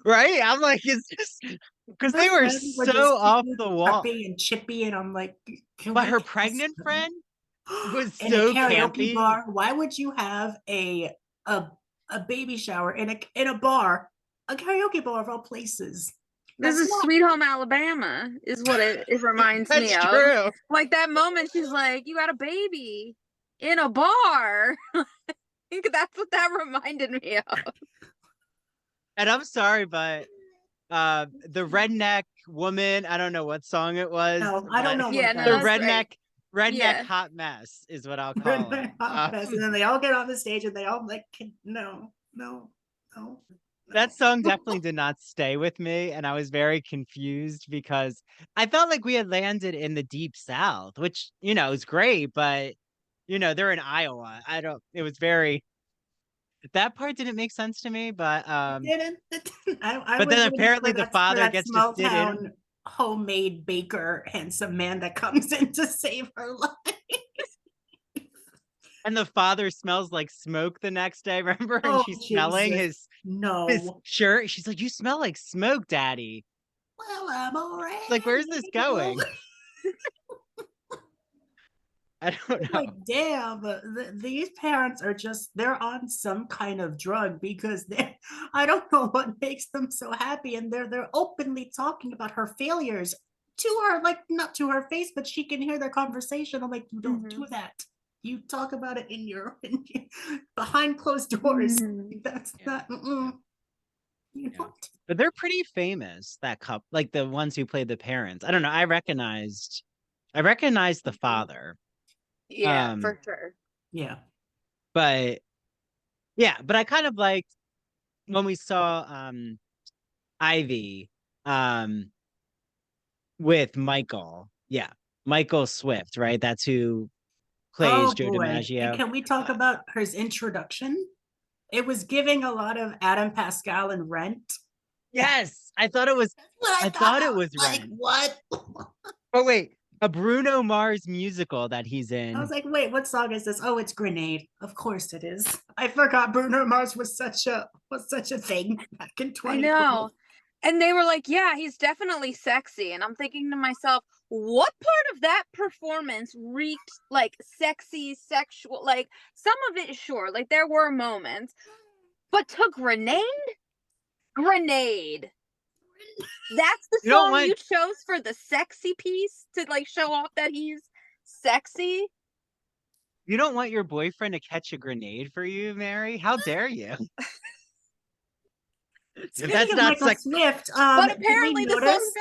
Speaker 1: right? I'm like, it's just because
Speaker 2: The
Speaker 1: they were
Speaker 2: friends were
Speaker 1: so
Speaker 2: just
Speaker 1: off
Speaker 2: cute,
Speaker 1: the wall.
Speaker 2: preppy, and chippy, and I'm like, "Can
Speaker 1: But
Speaker 2: we
Speaker 1: her
Speaker 2: cast
Speaker 1: pregnant
Speaker 2: them?"
Speaker 1: friend was
Speaker 2: In a
Speaker 1: so
Speaker 2: karaoke
Speaker 1: campy.
Speaker 2: bar? Why would you have a a baby shower in a bar, a karaoke bar of all places?
Speaker 4: This
Speaker 2: That's
Speaker 4: is
Speaker 2: not.
Speaker 4: Sweet Home Alabama, is what it reminds me
Speaker 1: That's
Speaker 4: of.
Speaker 1: true.
Speaker 4: Like that moment, she's like, "You got a baby." in a bar. I think that's what that reminded me of.
Speaker 1: And I'm sorry, but the redneck woman, I don't know what song it was.
Speaker 2: No, I don't know.
Speaker 4: Yeah,
Speaker 2: what
Speaker 4: no,
Speaker 1: The
Speaker 2: that is.
Speaker 4: that's right.
Speaker 1: redneck
Speaker 4: Yeah.
Speaker 1: hot mess is what I'll call it.
Speaker 2: And then they all get on the stage and they all like, no.
Speaker 1: That song definitely did not stay with me, and I was very confused because I felt like we had landed in the deep South, which, is great, but they're in Iowa. It was very, that part didn't make sense to me, but
Speaker 2: Didn't. I
Speaker 1: but
Speaker 2: was
Speaker 1: then
Speaker 2: waiting
Speaker 1: apparently
Speaker 2: for
Speaker 1: the
Speaker 2: that,
Speaker 1: father gets to
Speaker 2: small
Speaker 1: sit in.
Speaker 2: town homemade baker, handsome man that comes in to save her life.
Speaker 1: And the father smells like smoke the next day, remember? And
Speaker 2: Oh,
Speaker 1: she's smelling
Speaker 2: Jesus.
Speaker 1: his
Speaker 2: No.
Speaker 1: shirt. She's like, "You smell like smoke, Daddy."
Speaker 2: Well, I'm already.
Speaker 1: Like, where's this going? I don't know.
Speaker 2: Like, damn, these parents are they're on some kind of drug because I don't know what makes them so happy. And they're openly talking about her failures to her, like, not to her face, but she can hear their conversation. I'm like, you don't do that. You talk about it in your behind closed doors. That's not, you don't.
Speaker 1: But they're pretty famous, that couple, like the ones who played the parents. I don't know. I recognized the father.
Speaker 4: Yeah, for sure.
Speaker 2: Yeah.
Speaker 1: But I kind of liked when we saw Ivy with Michael. Yeah. Michael Swift, right? That's who plays Joe
Speaker 2: boy.
Speaker 1: DiMaggio.
Speaker 2: And can we talk about his introduction? It was giving a lot of Adam Pascal and Rent.
Speaker 1: Yes, I thought it was. I thought it was
Speaker 2: like,
Speaker 1: Rent.
Speaker 2: what?
Speaker 1: Oh wait, a Bruno Mars musical that he's in.
Speaker 2: I was like, wait, what song is this? Oh, it's Grenade. Of course it is. I forgot Bruno Mars was such a thing back in 2012.
Speaker 4: I know. And they were like, yeah, he's definitely sexy. And I'm thinking to myself, what part of that performance reeked like sexy, sexual? Like, some of it, sure, like there were moments, but to Grenade? Grenade. That's the song you chose for the sexy piece to like show off that he's sexy?
Speaker 1: You don't want your boyfriend to catch a grenade for you, Mary? How dare you?
Speaker 2: That's not Michael Swift.
Speaker 4: But apparently the song.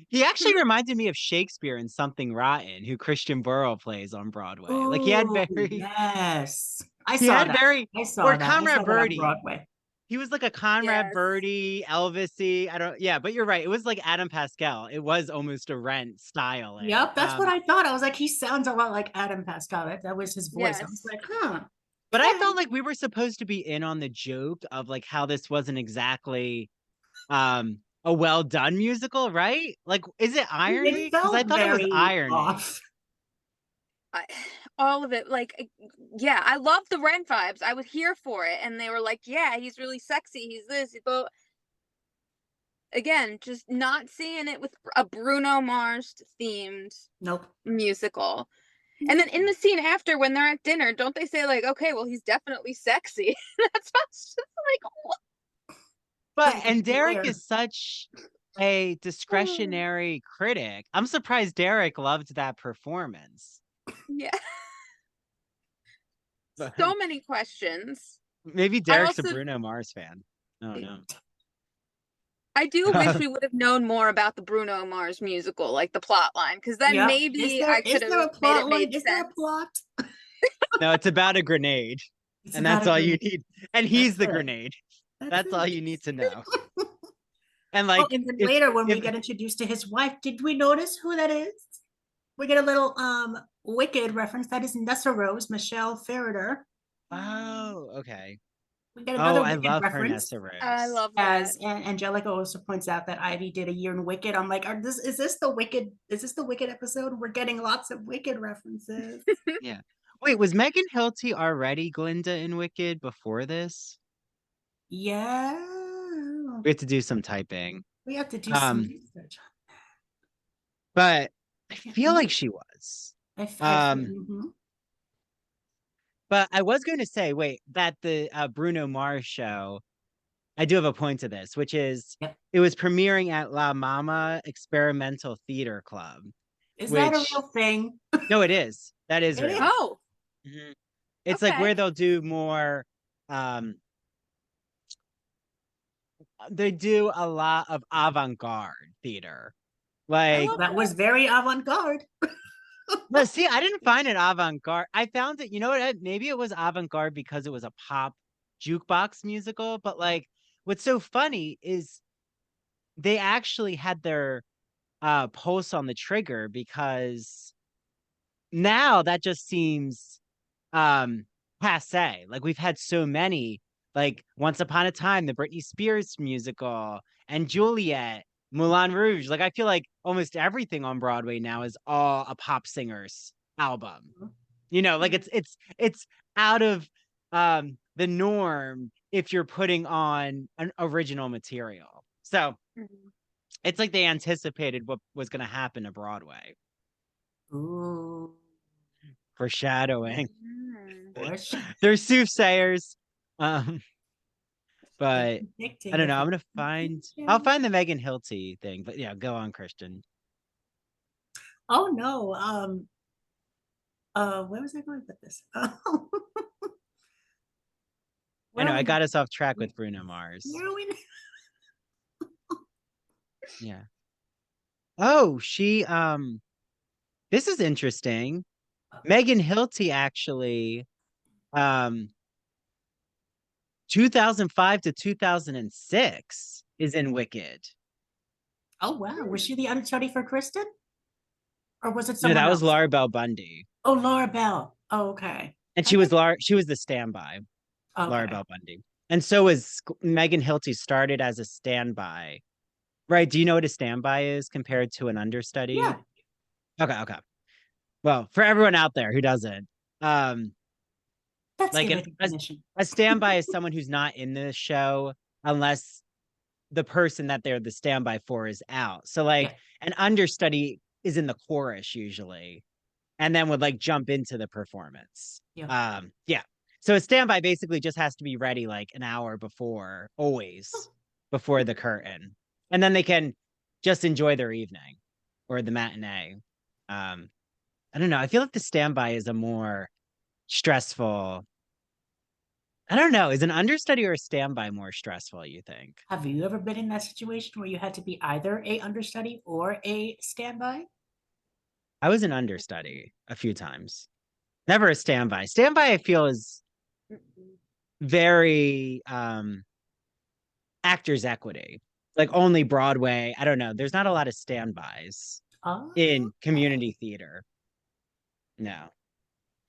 Speaker 1: He actually reminded me of Shakespeare in Something Rotten, who Christian Bale plays on Broadway.
Speaker 2: Ooh,
Speaker 1: like he had very
Speaker 2: yes, I saw that.
Speaker 1: Conrad Birdie.
Speaker 2: Broadway.
Speaker 1: He was like a Conrad Birdie, Elvis-y. But you're right. It was like Adam Pascal. It was almost a Rent style.
Speaker 2: Yep, that's what I thought. I was like, he sounds a lot like Adam Pascal. That was his voice.
Speaker 4: Yes.
Speaker 2: I was like, huh.
Speaker 1: But I felt like we were supposed to be in on the joke of like how this wasn't exactly a well done musical, right? Like, is it irony? Because I thought it was irony.
Speaker 4: All of it, like, yeah, I love the Rent vibes. I was here for it, and they were like, yeah, he's really sexy, he's this, but again, just not seeing it with a Bruno Mars themed musical. And then in the scene after, when they're at dinner, don't they say like, okay, well, he's definitely sexy? That's just like, what?
Speaker 1: But and Derek is such a discretionary critic. I'm surprised Derek loved that performance.
Speaker 4: Yeah. So many questions.
Speaker 1: Maybe Derek's a Bruno Mars fan. I don't know.
Speaker 4: I do wish we would have known more about the Bruno Mars musical, like the plot line, because then maybe I could have made it make sense.
Speaker 2: Is there a plot?
Speaker 1: No, it's about a grenade. And that's all you need. And he's the grenade. That's all you need to know. And like
Speaker 2: and then later when we get introduced to his wife, did we notice who that is? We get a little Wicked reference. That is Nessa Rose, Michelle Ferriter.
Speaker 1: Oh, okay.
Speaker 2: We get another
Speaker 1: I love
Speaker 2: reference.
Speaker 1: her Nessa Rose.
Speaker 4: I love that.
Speaker 2: And Angelica also points out that Ivy did a year in Wicked. I'm like, is this the Wicked episode? We're getting lots of Wicked references.
Speaker 1: Yeah. Wait, was Megan Hilty already Glinda in Wicked before this?
Speaker 2: Yeah.
Speaker 1: We have to do some typing.
Speaker 2: We have to do some research.
Speaker 1: But I feel like she was. But I was going to say, that the Bruno Mars show, I do have a point to this, which is it was premiering at La Mama Experimental Theater Club.
Speaker 2: Is that a
Speaker 1: which
Speaker 2: real thing?
Speaker 1: no, it is. That is
Speaker 2: It
Speaker 1: real.
Speaker 2: is?
Speaker 4: Oh,
Speaker 1: Mhm. It's like
Speaker 4: okay.
Speaker 1: where they'll do more they do a lot of avant-garde theater.
Speaker 4: I
Speaker 1: Like
Speaker 4: love
Speaker 2: That was very avant-garde.
Speaker 1: no, see, I didn't find it avant-garde. I found it, you know what? Maybe it was avant-garde because it was a pop jukebox musical, but like what's so funny is they actually had their pulse on the trigger because now that just seems passe. Like we've had so many, like Once Upon a Time, the Britney Spears musical, and Juliet, Moulin Rouge. Like I feel like almost everything on Broadway now is all a pop singer's album. You know, like it's out of the norm if you're putting on an original material. So
Speaker 4: Mhm.
Speaker 1: it's like they anticipated what was going to happen to Broadway.
Speaker 2: Ooh.
Speaker 1: Foreshadowing.
Speaker 4: Mm.
Speaker 2: Bush.
Speaker 1: They're soothsayers. Um, but I don't know. I'm gonna I'll find the Megan Hilty thing, but yeah, go on, Christian.
Speaker 2: Oh no. Where was I going with this?
Speaker 1: I
Speaker 2: Where
Speaker 1: know
Speaker 2: are
Speaker 1: I
Speaker 2: we?
Speaker 1: got us off track with Bruno Mars.
Speaker 2: Where are we?
Speaker 1: Yeah. Oh, she this is interesting. Megan Hilty actually 2005 to 2006 is in Wicked.
Speaker 2: Oh wow. Was she the understudy for Kristen? Or was it
Speaker 1: No,
Speaker 2: someone
Speaker 1: that was
Speaker 2: else?
Speaker 1: Laura Bell Bundy.
Speaker 2: Oh, Laura Bell. Oh, okay.
Speaker 1: And
Speaker 2: I guess
Speaker 1: She was the standby, Laura
Speaker 2: okay.
Speaker 1: Bell Bundy. And so was Megan Hilty started as a standby. Right. Do you know what a standby is compared to an understudy?
Speaker 2: Yeah,
Speaker 1: Okay, okay. Well, for everyone out there who doesn't, um,
Speaker 2: let's
Speaker 1: like
Speaker 2: give a definition.
Speaker 1: a standby is someone who's not in the show unless the person that they're the standby for is out. So
Speaker 2: Yeah.
Speaker 1: like an understudy is in the chorus usually and then would like jump into the performance.
Speaker 2: Yeah.
Speaker 1: Yeah. So a standby basically just has to be ready like an hour before, always before the curtain. And then they can just enjoy their evening or the matinee. I don't know. I feel like the standby is a more stressful. I don't know. Is an understudy or a standby more stressful, you think?
Speaker 2: Have you ever been in that situation where you had to be either a understudy or a standby?
Speaker 1: I was an understudy a few times. Never a standby. Standby, I feel, is very actors equity. Like only Broadway. I don't know. There's not a lot of standbys
Speaker 2: Oh,
Speaker 1: in
Speaker 2: okay.
Speaker 1: community theater. No.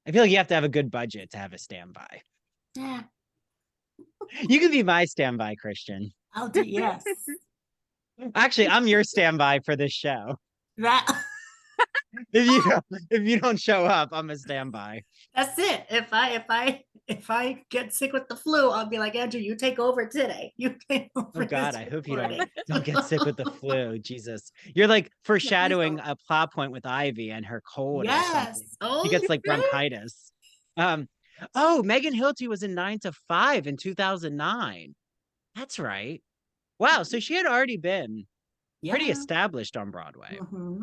Speaker 1: I feel like you have to have a good budget to have a standby.
Speaker 2: Yeah,
Speaker 1: You can be my standby, Christian.
Speaker 2: I'll do yes.
Speaker 1: Actually, I'm your standby for this show.
Speaker 2: That
Speaker 1: If you don't show up, I'm a standby.
Speaker 2: that's it. If I get sick with the flu, I'll be like, Andrew, you take over today. You take
Speaker 1: Oh
Speaker 2: over
Speaker 1: God,
Speaker 2: this
Speaker 1: I hope you
Speaker 2: recording.
Speaker 1: don't get sick with the flu. Jesus. You're like
Speaker 2: Yeah, please
Speaker 1: foreshadowing
Speaker 2: don't.
Speaker 1: a plot point with Ivy and her cold or
Speaker 2: Yes.
Speaker 1: something. She
Speaker 2: Oh,
Speaker 1: gets like bronchitis. Um, oh, Megan Hilty was in 9 to 5 in 2009. That's right. Wow, so she had already been pretty
Speaker 2: yeah.
Speaker 1: established on Broadway.
Speaker 2: Mhm.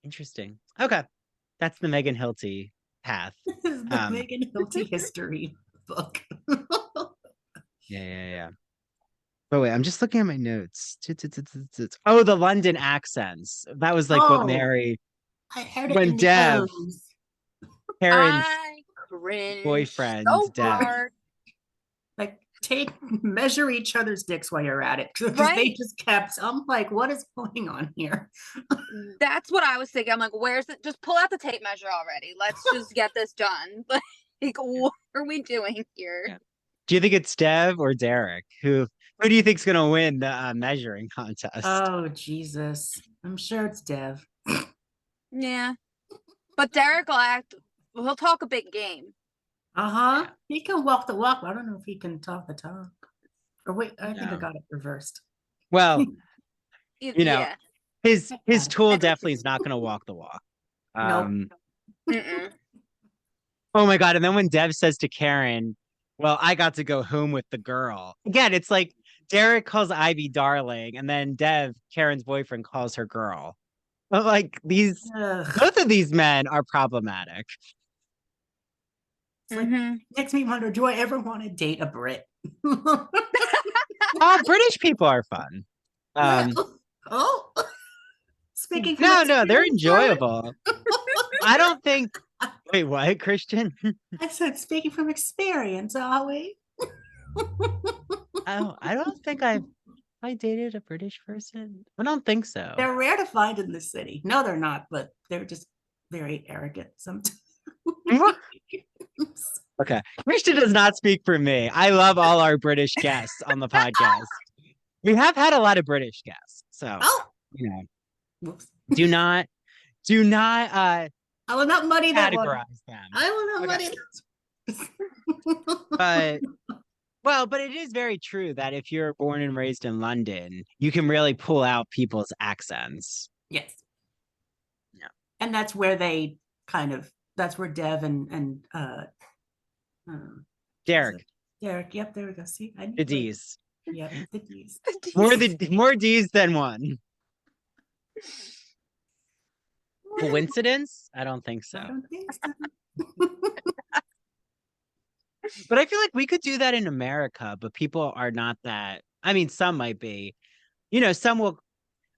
Speaker 1: Interesting. Okay. That's the Megan Hilty path.
Speaker 2: This is the Megan Hilty history book.
Speaker 1: Yeah. But wait, I'm just looking at my notes. Oh, the London accents. That was like what
Speaker 2: Oh,
Speaker 1: Mary,
Speaker 2: I heard it
Speaker 1: when
Speaker 2: in the
Speaker 1: Dev,
Speaker 2: O's.
Speaker 1: Karen's
Speaker 4: I cringe
Speaker 1: boyfriend,
Speaker 4: so
Speaker 1: Dev.
Speaker 4: hard.
Speaker 2: Like, measure each other's dicks while you're at it. Because they
Speaker 4: Right?
Speaker 2: just kept, I'm like, what is going on here?
Speaker 4: That's what I was thinking. I'm like, where's it? Just pull out the tape measure already. Let's just get this done. Like, what are we doing here?
Speaker 1: Yeah. Do you think it's Dev or Derek? Who do you think's gonna win the measuring contest?
Speaker 2: Oh, Jesus. I'm sure it's Dev.
Speaker 4: Yeah. But Derek will act, he'll talk a big game.
Speaker 2: Uh-huh.
Speaker 1: Yeah.
Speaker 2: He can walk the walk, but I don't know if he can talk the talk. Or wait, I think I
Speaker 1: No.
Speaker 2: got it reversed.
Speaker 1: Well, you know,
Speaker 4: Yeah.
Speaker 1: his tool definitely is not gonna walk the walk.
Speaker 2: Nope.
Speaker 4: Mm-mm.
Speaker 1: Oh my God. And then when Dev says to Karen, well, I got to go home with the girl. Again, it's like Derek calls Ivy darling, and then Dev, Karen's boyfriend, calls her girl. Like
Speaker 2: Ugh.
Speaker 1: both of these men are problematic.
Speaker 2: It's like, makes me wonder, do I ever want to date a Brit?
Speaker 1: Oh, British people are fun.
Speaker 2: Oh, speaking from
Speaker 1: No, they're
Speaker 2: experience,
Speaker 1: enjoyable. I don't think. Wait, what, Christian?
Speaker 2: I said, speaking from experience, are we?
Speaker 1: Oh, I don't think I dated a British person. I don't think so.
Speaker 2: They're rare to find in this city. No, they're not, but they're just very arrogant sometimes.
Speaker 1: Okay, Christian does not speak for me. I love all our British guests on the podcast. We have had a lot of British guests, so you know,
Speaker 2: Whoops.
Speaker 1: do not
Speaker 2: I will not muddy that one.
Speaker 1: categorize them.
Speaker 2: I will not
Speaker 1: Okay.
Speaker 2: muddy.
Speaker 1: But it is very true that if you're born and raised in London, you can really pull out people's accents.
Speaker 2: Yes.
Speaker 1: Yeah.
Speaker 2: And that's where they that's where Dev and
Speaker 1: Derek,
Speaker 2: yep, there we go. See, I
Speaker 1: the D's.
Speaker 2: Yep, the D's.
Speaker 1: More D's than one. Coincidence? I don't think so.
Speaker 2: I don't think so.
Speaker 1: But I feel like we could do that in America, but people are not that. I mean, some might be. Some will.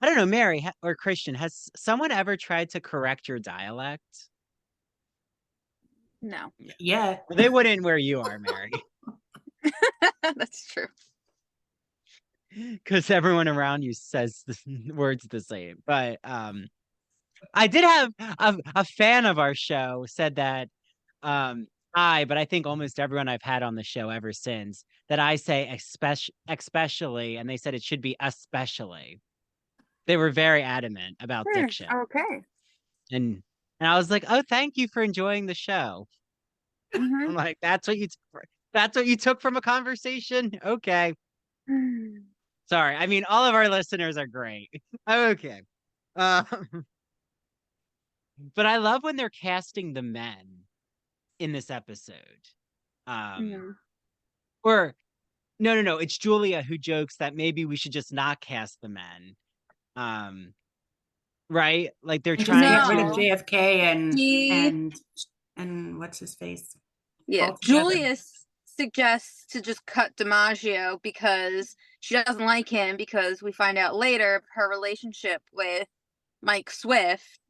Speaker 1: I don't know, Mary or Christian, has someone ever tried to correct your dialect?
Speaker 4: No.
Speaker 2: Yeah.
Speaker 1: Well, they wouldn't where you are, Mary.
Speaker 4: That's true.
Speaker 1: Because everyone around you says the words the same. But I did have a fan of our show said that but I think almost everyone I've had on the show ever since, that I say especially, and they said it should be especially. They were very adamant about diction.
Speaker 4: Okay.
Speaker 1: And I was like, oh, thank you for enjoying the show. I'm like, that's what you took from a conversation? Okay. Sorry. I mean, all of our listeners are great. Okay. But I love when they're casting the men in this episode. Or no, it's Julia who jokes that maybe we should just not cast the men. Right? Like they're trying
Speaker 2: to get rid of
Speaker 1: to
Speaker 2: JFK and what's his face?
Speaker 4: Yeah, Julius suggests to just cut DiMaggio because she doesn't like him, because we find out later her relationship with Mike Swift,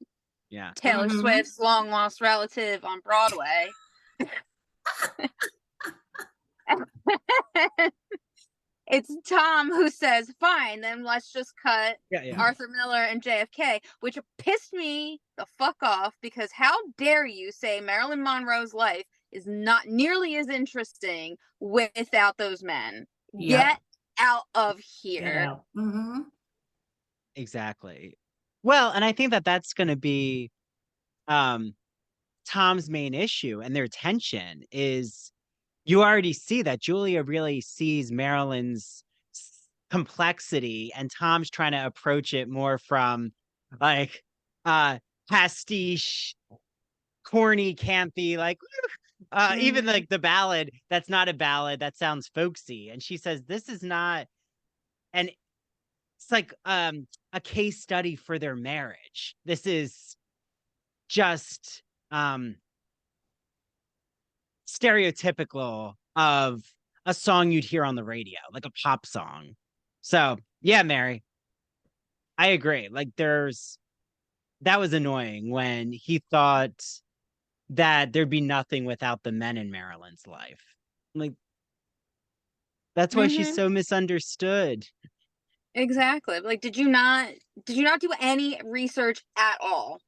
Speaker 4: Taylor Swift's long lost relative on Broadway. It's Tom who says, fine, then let's just cut Arthur Miller and JFK, which pissed me the fuck off, because how dare you say Marilyn Monroe's life is not nearly as interesting without those men. Get out of here.
Speaker 1: Exactly. Well, and I think that that's going to be Tom's main issue, and their tension is, you already see that Julia really sees Marilyn's complexity, and Tom's trying to approach it more from like pastiche, corny, campy, like even like the ballad that's not a ballad, that sounds folksy. And she says this is not, and it's like a case study for their marriage. This is just stereotypical of a song you'd hear on the radio, like a pop song. So yeah, Mary, I agree. Like that was annoying when he thought that there'd be nothing without the men in Marilyn's life. Like, that's why she's so misunderstood.
Speaker 4: Exactly. Like, did you not do any research at all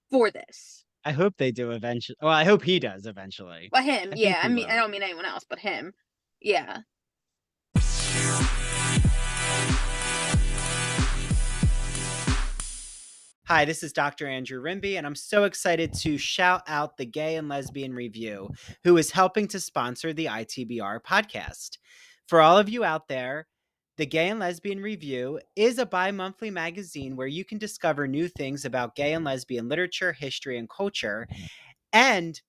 Speaker 4: for this?
Speaker 1: I hope they do eventually. Well, I hope he does eventually.
Speaker 4: But him, yeah. I mean, I don't mean anyone else, but him. Yeah.
Speaker 1: Hi, this is Dr. Andrew Rimby, and I'm so excited to shout out the Gay and Lesbian Review, who is helping to sponsor the ITBR podcast. For all of you out there, the Gay and Lesbian Review is a bi-monthly magazine where you can discover new things about gay and lesbian literature, history, and culture. And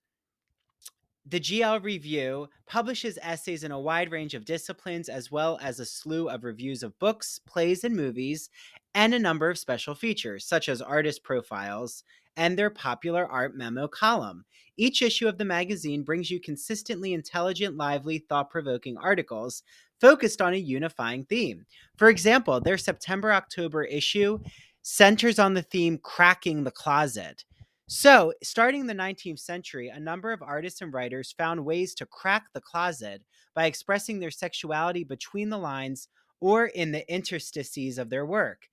Speaker 1: the GL Review publishes essays in a wide range of disciplines, as well as a slew of reviews of books, plays, and movies. and a number of special features, such as artist profiles and their popular art memo column. Each issue of the magazine brings you consistently intelligent, lively, thought-provoking articles focused on a unifying theme. For example, their September-October issue centers on the theme Cracking the Closet. So, starting in the 19th century, a number of artists and writers found ways to crack the closet by expressing their sexuality between the lines or in the interstices of their work.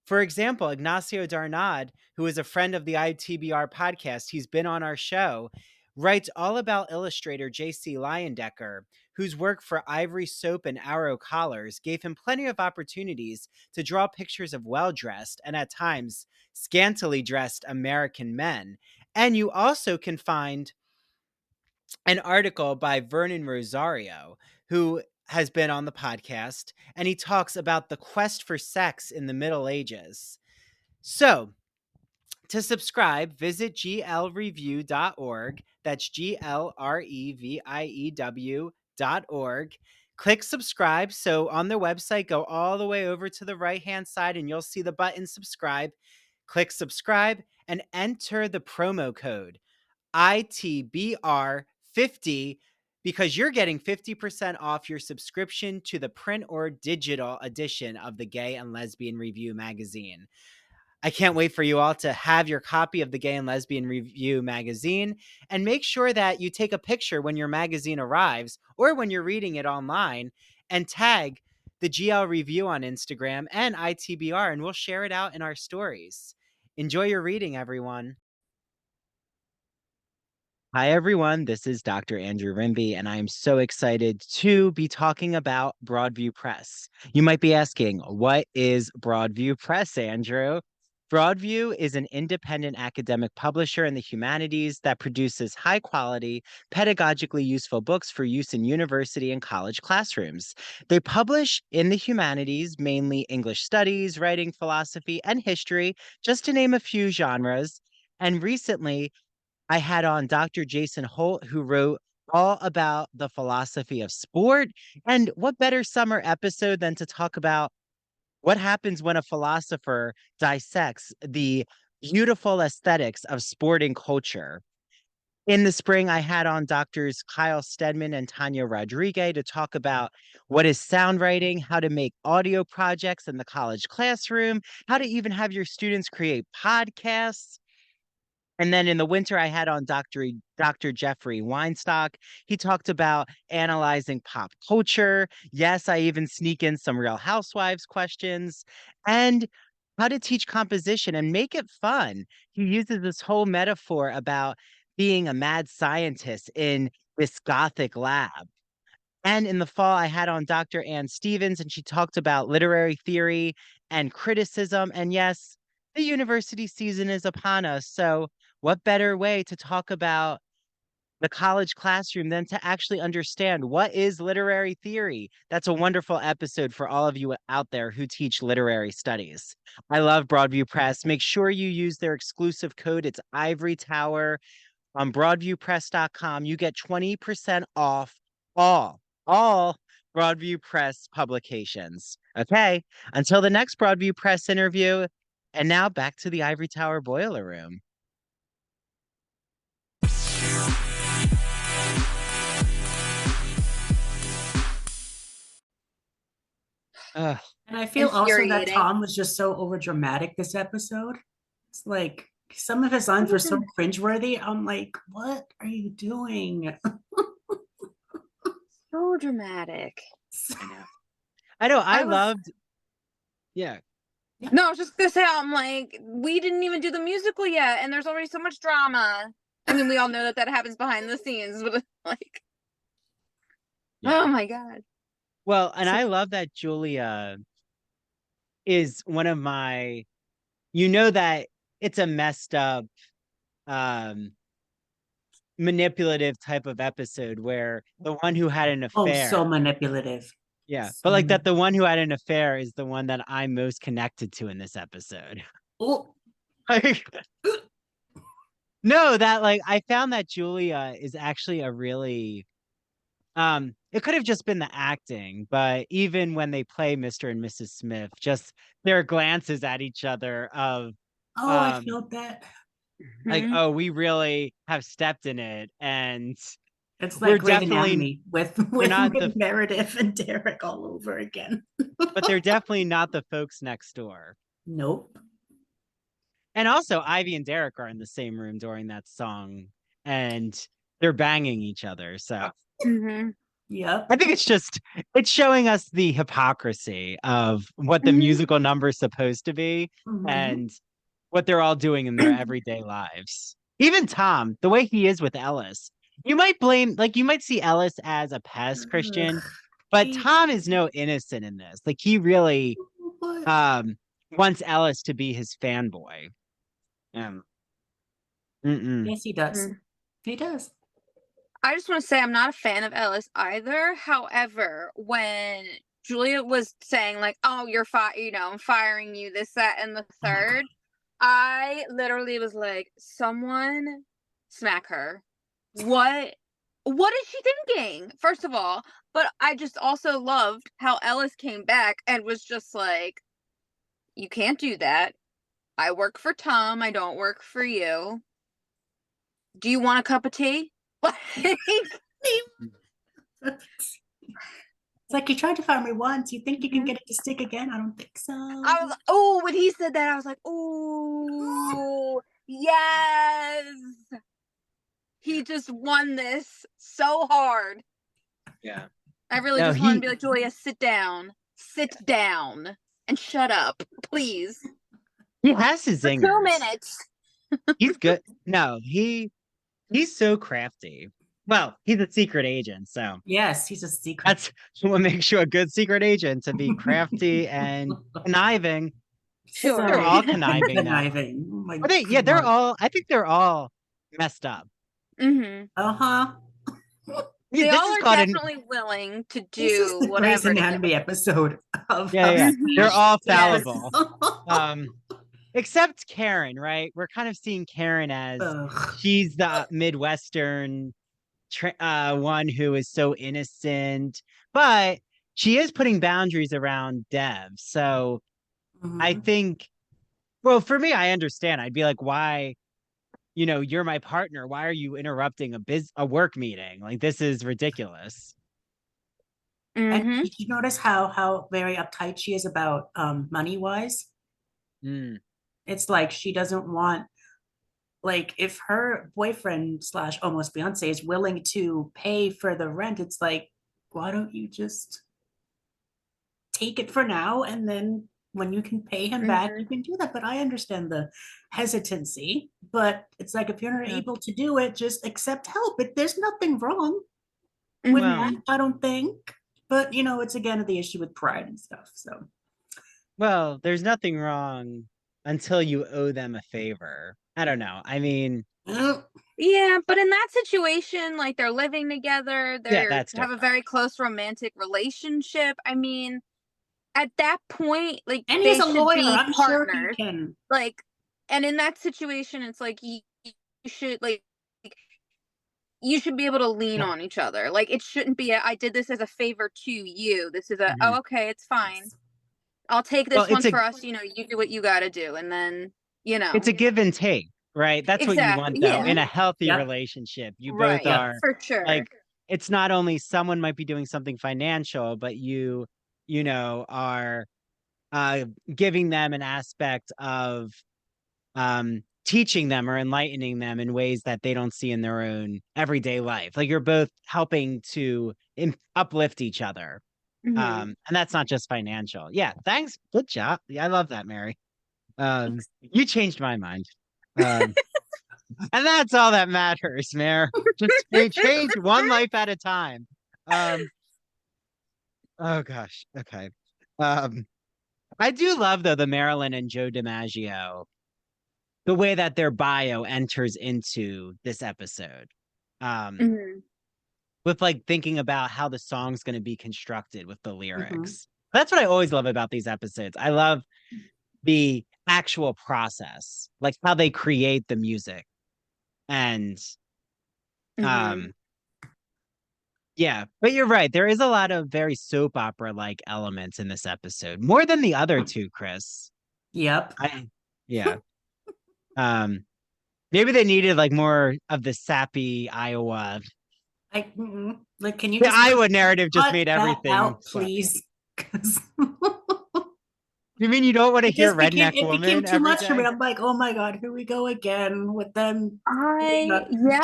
Speaker 1: For example, Ignacio Darnad, who is a friend of the ITBR podcast, he's been on our show, writes all about illustrator J.C. Leyendecker, whose work for Ivory Soap and Arrow Collars gave him plenty of opportunities to draw pictures of well-dressed and at times scantily dressed American men. And you also can find an article by Vernon Rosario, who has been on the podcast, and he talks about the quest for sex in the Middle Ages. So, to subscribe, visit glreview.org. That's glreview.org. Click subscribe. So, on their website, go all the way over to the right-hand side, and you'll see the button subscribe. Click subscribe and enter the promo code ITBR50 because you're getting 50% off your subscription to the print or digital edition of the Gay and Lesbian Review magazine. I can't wait for you all to have your copy of the Gay and Lesbian Review magazine, and make sure that you take a picture when your magazine arrives or when you're reading it online and tag the GL Review on Instagram and ITBR, and we'll share it out in our stories. Enjoy your reading, everyone. Hi, everyone. This is Dr. Andrew Rimby, and I'm so excited to be talking about Broadview Press. You might be asking, what is Broadview Press, Andrew? Broadview is an independent academic publisher in the humanities that produces high-quality, pedagogically useful books for use in university and college classrooms. They publish in the humanities, mainly English studies, writing, philosophy, and history, just to name a few genres. And recently, I had on Dr. Jason Holt, who wrote all about the philosophy of sport. And what better summer episode than to talk about what happens when a philosopher dissects the beautiful aesthetics of sporting culture. In the spring, I had on Doctors Kyle Stedman and Tanya Rodriguez to talk about what is sound writing, how to make audio projects in the college classroom, how to even have your students create podcasts. And then in the winter, I had on Dr. Jeffrey Weinstock. He talked about analyzing pop culture. Yes, I even sneak in some Real Housewives questions and how to teach composition and make it fun. He uses this whole metaphor about being a mad scientist in this Gothic lab. And in the fall, I had on Dr. Ann Stevens, and she talked about literary theory and criticism. And yes, the university season is upon us. So, what better way to talk about the college classroom than to actually understand what is literary theory? That's a wonderful episode for all of you out there who teach literary studies. I love Broadview Press. Make sure you use their exclusive code. It's Ivory Tower on broadviewpress.com. You get 20% off all Broadview Press publications. Okay, until the next Broadview Press interview. And now back to the Ivory Tower Boiler Room.
Speaker 2: And I feel also that
Speaker 4: Infuriating.
Speaker 2: Tom was just so overdramatic this episode. It's like some of his lines were so cringeworthy. I'm like, what are you doing?
Speaker 4: So dramatic.
Speaker 1: I know. I loved. Yeah.
Speaker 4: No, I was just gonna say, I'm like, we didn't even do the musical yet, and there's already so much drama. I mean, we all know that happens behind the scenes, but like,
Speaker 1: Yeah.
Speaker 4: oh my God.
Speaker 1: Well, and I love that Julia is one of my, that it's a messed up, manipulative type of episode where the one who had an
Speaker 2: Oh,
Speaker 1: affair.
Speaker 2: so manipulative.
Speaker 1: Yeah.
Speaker 2: So
Speaker 1: But like that the one who had an affair is the one that I'm most connected to in this episode.
Speaker 2: Oh,
Speaker 1: No, that like I found that Julia is actually a really it could have just been the acting, but even when they play Mr. and Mrs. Smith, just their glances at each other of
Speaker 2: Oh, I felt that.
Speaker 1: like,
Speaker 4: Mhm.
Speaker 1: oh, we really have stepped in it, and
Speaker 2: It's
Speaker 1: we're
Speaker 2: like Grey's
Speaker 1: definitely
Speaker 2: Anatomy with
Speaker 1: not the
Speaker 2: Meredith and Derek all over again.
Speaker 1: but they're definitely not the folks next door.
Speaker 2: Nope.
Speaker 1: And also, Ivy and Derek are in the same room during that song, and they're banging each other. So
Speaker 4: Mhm.
Speaker 2: Yep.
Speaker 1: I think it's showing us the hypocrisy of what the
Speaker 4: Mhm.
Speaker 1: musical number is supposed to be
Speaker 2: Mhm.
Speaker 1: and what they're all doing in their everyday lives. Even Tom, the way he is with Ellis, you might see Ellis as a pest, Christian,
Speaker 2: Ugh,
Speaker 1: but
Speaker 2: he-
Speaker 1: Tom is no innocent in this. Like he really
Speaker 2: what?
Speaker 1: wants Ellis to be his fanboy. Um, mm-mm.
Speaker 2: Yes, he does.
Speaker 4: Mhm.
Speaker 2: He does.
Speaker 4: I just want to say I'm not a fan of Ellis either. However, when Julia was saying like, "Oh, I'm firing you," this, that, and the
Speaker 2: Oh my God.
Speaker 4: third, I literally was like, "Someone smack her." What? What is she thinking? First of all, but I just also loved how Ellis came back and was just like, "You can't do that. I work for Tom. I don't work for you. Do you want a cup of tea?" Like,
Speaker 2: It's like you tried to fire me once. You think you can
Speaker 4: Mhm.
Speaker 2: get it to stick again? I don't think so.
Speaker 4: I was oh, when he said that, I was like, "Oh, yes." He just won this so hard.
Speaker 1: Yeah.
Speaker 4: I really
Speaker 1: No,
Speaker 4: just want to be like, "Julia, sit down. Sit down and shut up, please.
Speaker 1: he has his
Speaker 4: For 2
Speaker 1: zingers.
Speaker 4: minutes."
Speaker 1: He's good. No, he's so crafty. Well, he's a secret agent, so
Speaker 2: Yes, he's a secret.
Speaker 1: that's what makes you a good secret agent, to be crafty and conniving.
Speaker 4: Sure.
Speaker 1: They're all
Speaker 2: So
Speaker 1: conniving now.
Speaker 2: conniving. Oh my
Speaker 1: Are they? Yeah, they're
Speaker 2: God.
Speaker 1: all. I think they're all messed up.
Speaker 4: Mhm.
Speaker 2: Uh-huh.
Speaker 1: Yeah,
Speaker 4: They
Speaker 1: this
Speaker 4: all
Speaker 1: is
Speaker 4: are
Speaker 1: called an.
Speaker 4: definitely willing to
Speaker 2: This is
Speaker 4: do
Speaker 2: the Grey's
Speaker 4: whatever to get
Speaker 2: Anatomy episode of
Speaker 1: Yeah, yeah. They're
Speaker 4: Mhm.
Speaker 1: all
Speaker 4: Yes.
Speaker 1: fallible. Except Karen, right? We're kind of seeing Karen as
Speaker 2: Ugh.
Speaker 1: she's the Midwestern one who is so innocent, but she is putting boundaries around Dev. So I
Speaker 2: Mhm.
Speaker 1: think, well, for me, I understand. I'd be like, why, you're my partner. Why are you interrupting a work meeting? Like, this is ridiculous.
Speaker 2: And
Speaker 4: Mhm.
Speaker 2: did you notice how very uptight she is about money wise?
Speaker 1: Mm,
Speaker 2: It's like she doesn't want, like, if her boyfriend slash almost fiance is willing to pay for the rent, it's like, why don't you just take it for now, and then when you can pay him back, you
Speaker 4: Mhm.
Speaker 2: can do that. But I understand the hesitancy, but it's like, if you're not
Speaker 1: yeah.
Speaker 2: able to do it, just accept help. There's nothing wrong with
Speaker 1: Well,
Speaker 2: that, I don't think. But it's again the issue with pride and stuff. So
Speaker 1: there's nothing wrong until you owe them a favor. I don't know. I mean,
Speaker 2: uh,
Speaker 4: Yeah, but in that situation, like they're living together,
Speaker 1: yeah,
Speaker 4: they
Speaker 1: that's
Speaker 4: have a
Speaker 1: different.
Speaker 4: very close romantic relationship. I mean, at that point, like
Speaker 2: and he's
Speaker 4: they
Speaker 2: a
Speaker 4: should
Speaker 2: lawyer,
Speaker 4: be
Speaker 2: I'm sure he
Speaker 4: partners.
Speaker 2: can.
Speaker 4: Like, and in that situation, it's like you should you should be able to lean
Speaker 2: Yeah.
Speaker 4: on each other. Like it shouldn't be I did this as a favor to you. This is
Speaker 1: Mhm.
Speaker 4: oh, okay, it's fine.
Speaker 2: Yes.
Speaker 4: I'll take
Speaker 1: Well,
Speaker 4: this one for us, you do what you got to do and then,
Speaker 1: it's a give and take, right? That's what you
Speaker 4: Exactly.
Speaker 1: want, though,
Speaker 4: Yeah.
Speaker 1: in a healthy
Speaker 2: Yep.
Speaker 1: relationship. You both
Speaker 4: Right.
Speaker 2: Yep.
Speaker 1: are
Speaker 4: For sure.
Speaker 1: like, it's not only someone might be doing something financial, but are giving them an aspect of teaching them or enlightening them in ways that they don't see in their own everyday life. Like you're both helping to uplift each other.
Speaker 4: Mhm.
Speaker 1: And that's not just financial. Yeah, thanks. Good job. Yeah, I love that, Mary. You changed my mind. Um, and that's all that matters, Mayor. Just change one life at a time. Um, oh gosh. Okay. Um, I do love though the Marilyn and Joe DiMaggio, the way that their bio enters into this episode. Um,
Speaker 4: Mhm.
Speaker 1: with like thinking about how the song's going to be constructed with the
Speaker 2: Mhm.
Speaker 1: lyrics. That's what I always love about these episodes. I love the actual process, like how they create the music. And
Speaker 4: Mhm.
Speaker 1: um Yeah, but you're right. There is a lot of very soap opera like elements in this episode, more than the other two, Chris.
Speaker 2: Yep.
Speaker 1: Yeah. Maybe they needed like more of the sappy Iowa.
Speaker 2: Like, can you
Speaker 1: The
Speaker 2: just
Speaker 1: Iowa narrative just
Speaker 2: cut
Speaker 1: made
Speaker 2: that
Speaker 1: everything
Speaker 2: out,
Speaker 1: sappy.
Speaker 2: please? 'Cause
Speaker 1: You mean you don't want to
Speaker 2: it
Speaker 1: hear
Speaker 2: just became
Speaker 1: redneck woman
Speaker 2: too
Speaker 1: every
Speaker 2: much for me.
Speaker 1: day?
Speaker 2: I'm like, oh my God, here we go again with them.
Speaker 4: Yeah.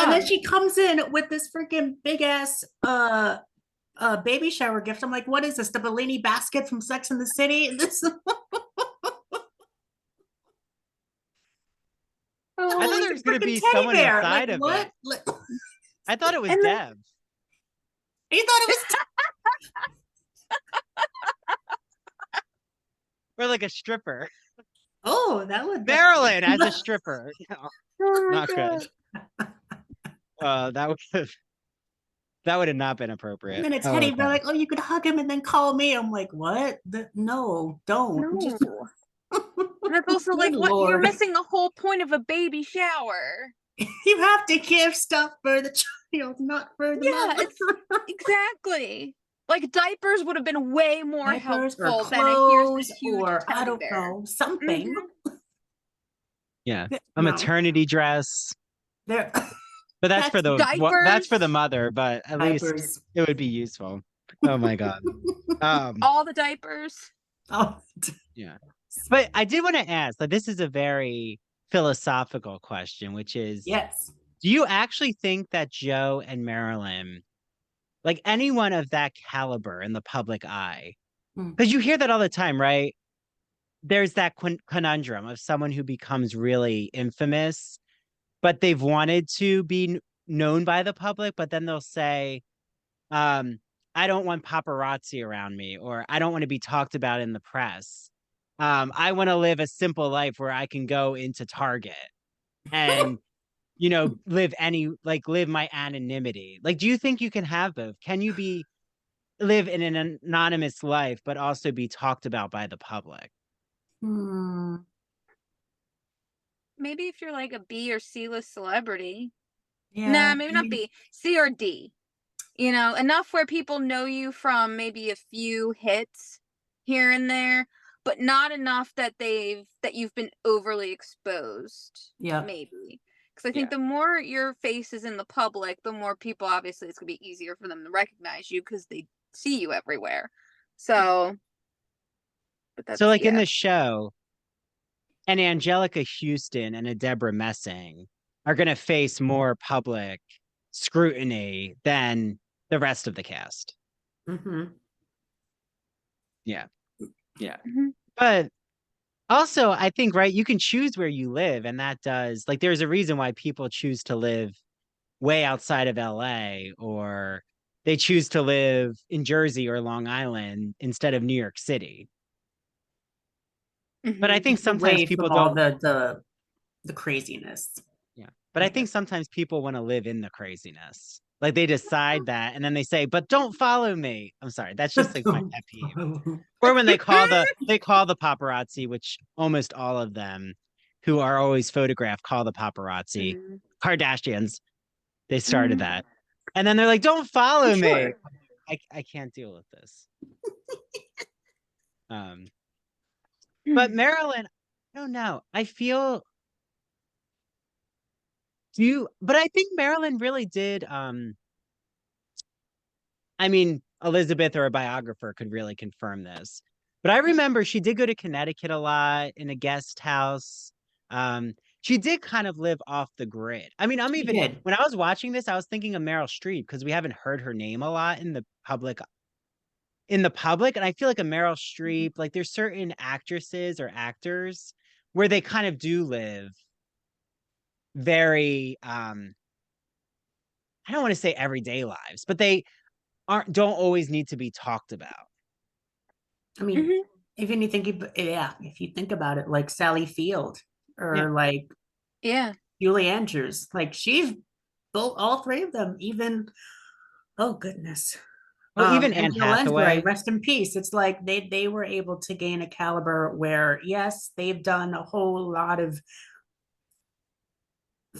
Speaker 2: And then she comes in with this freaking big ass baby shower gift. I'm like, what is this? The Bellini basket from Sex and the City? This
Speaker 1: I thought
Speaker 4: Oh,
Speaker 1: there was going to
Speaker 2: freaking
Speaker 1: be
Speaker 2: teddy
Speaker 1: someone
Speaker 2: bear.
Speaker 1: inside
Speaker 2: Like
Speaker 1: of
Speaker 2: what?
Speaker 1: it.
Speaker 2: Like,
Speaker 1: I thought it was
Speaker 4: And then-
Speaker 1: Deb.
Speaker 2: you thought it was
Speaker 1: Or like a stripper.
Speaker 2: oh, that would
Speaker 1: Marilyn as a stripper. No,
Speaker 4: oh my
Speaker 1: not
Speaker 4: God.
Speaker 1: good. That would have not been appropriate.
Speaker 2: And then a
Speaker 1: Oh,
Speaker 2: teddy bear,
Speaker 1: okay.
Speaker 2: like, oh, you could hug him and then call me. I'm like, what? No, don't.
Speaker 4: No.
Speaker 2: Just
Speaker 4: And it's also like,
Speaker 2: Good
Speaker 4: what? You're
Speaker 2: Lord.
Speaker 4: missing the whole point of a baby shower.
Speaker 2: You have to give stuff for the child, not for the
Speaker 4: Yeah,
Speaker 2: mother.
Speaker 4: Exactly. Like diapers would have been way more
Speaker 2: Diapers or
Speaker 4: helpful than a here's
Speaker 2: clothes
Speaker 4: this huge
Speaker 2: or I
Speaker 4: teddy
Speaker 2: don't
Speaker 4: bear.
Speaker 2: know, something.
Speaker 1: Yeah. A
Speaker 2: No.
Speaker 1: maternity dress.
Speaker 2: There
Speaker 1: But that's for the that's for the
Speaker 4: Diapers.
Speaker 1: mother, but at least
Speaker 2: diapers.
Speaker 1: it would be useful. Oh my God.
Speaker 4: All the diapers.
Speaker 2: Oh,
Speaker 1: Yeah. But I did want to ask, like, this is a very philosophical question, which is,
Speaker 2: yes.
Speaker 1: do you actually think that Joe and Marilyn, like anyone of that caliber in the public eye, because you hear that all the time, right? There's that conundrum of someone who becomes really infamous, but they've wanted to be known by the public, but then they'll say, I don't want paparazzi around me, or I don't want to be talked about in the press. I want to live a simple life where I can go into Target and, live my anonymity. Like, do you think you can have both? Can you live in an anonymous life, but also be talked about by the public?
Speaker 4: Maybe if you're like a B or C list celebrity.
Speaker 2: Yeah.
Speaker 4: Nah, maybe not B. C or D. Enough where people know you from maybe a few hits here and there, but not enough that you've been overly exposed.
Speaker 2: Yeah.
Speaker 4: Maybe. Because I think the more your face is in the public, the more people, obviously, it's going to be easier for them to recognize you because they see you everywhere. So, but that's,
Speaker 1: so like in the show, an Angelica Houston and a Deborah Messing are going to face more public scrutiny than the rest of the cast.
Speaker 2: Mm-hmm.
Speaker 1: Yeah.
Speaker 4: Mm-hmm.
Speaker 1: But also, I think, right, you can choose where you live, and that does, like, there's a reason why people choose to live way outside of LA, or they choose to live in Jersey or Long Island instead of New York City. But I think sometimes people
Speaker 2: all
Speaker 1: don't
Speaker 2: the craziness.
Speaker 1: Yeah. But I think sometimes people want to live in the craziness. Like they decide that and then they say, but don't follow me. I'm sorry. That's just like my pet peeve. Or when they call the paparazzi, which almost all of them who are always photographed call the paparazzi. Kardashians. They started that. And then they're like, don't follow me. I can't deal with this. But Marilyn, I don't know. I feel but I think Marilyn really did. I mean, Elizabeth or a biographer could really confirm this. But I remember she did go to Connecticut a lot in a guest house. She did kind of live off the grid. I mean, when I was watching this, I was thinking of Meryl Streep because we haven't heard her name a lot in the public. And I feel like a Meryl Streep, like there's certain actresses or actors where they kind of do live very I don't want to say everyday lives, but they don't always need to be talked about.
Speaker 2: I mean, if you think about it, like Sally Field or like Julie Andrews, like she's built all three of them, even oh goodness.
Speaker 1: Well, even Anne Hathaway,
Speaker 2: rest in peace. It's like they were able to gain a caliber where, yes, they've done a whole lot of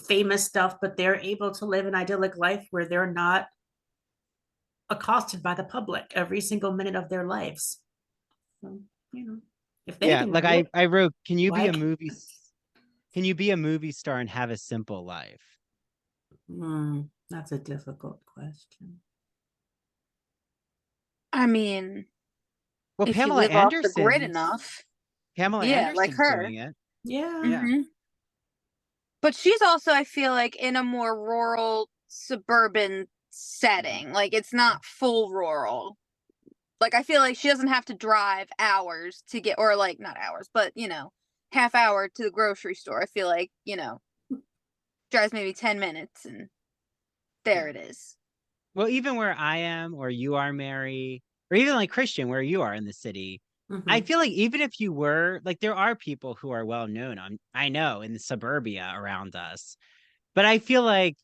Speaker 2: famous stuff, but they're able to live an idyllic life where they're not accosted by the public every single minute of their lives. So, if they
Speaker 1: Yeah,
Speaker 2: can
Speaker 1: like
Speaker 2: do it,
Speaker 1: I wrote, can you be
Speaker 2: why
Speaker 1: a movie star and have a simple life?
Speaker 2: That's a difficult question.
Speaker 4: I mean,
Speaker 1: Well,
Speaker 4: if you
Speaker 1: Pamela
Speaker 4: live off the grid
Speaker 1: Anderson's
Speaker 4: enough.
Speaker 1: Pamela
Speaker 4: Yeah, like
Speaker 1: Anderson's
Speaker 4: her.
Speaker 1: doing it.
Speaker 2: Yeah.
Speaker 1: Yeah.
Speaker 4: But she's also, I feel like, in a more rural, suburban setting. Like, it's not full rural. Like, I feel like she doesn't have to drive hours to get, or like, not hours, but, half hour to the grocery store. I feel like, drives maybe 10 minutes and there it is.
Speaker 1: Well, even where I am, or you are, Mary, or even like Christian, where you are in the city, I feel like even if you were, like, there are people who are well known I know, in the suburbia around us, but I feel like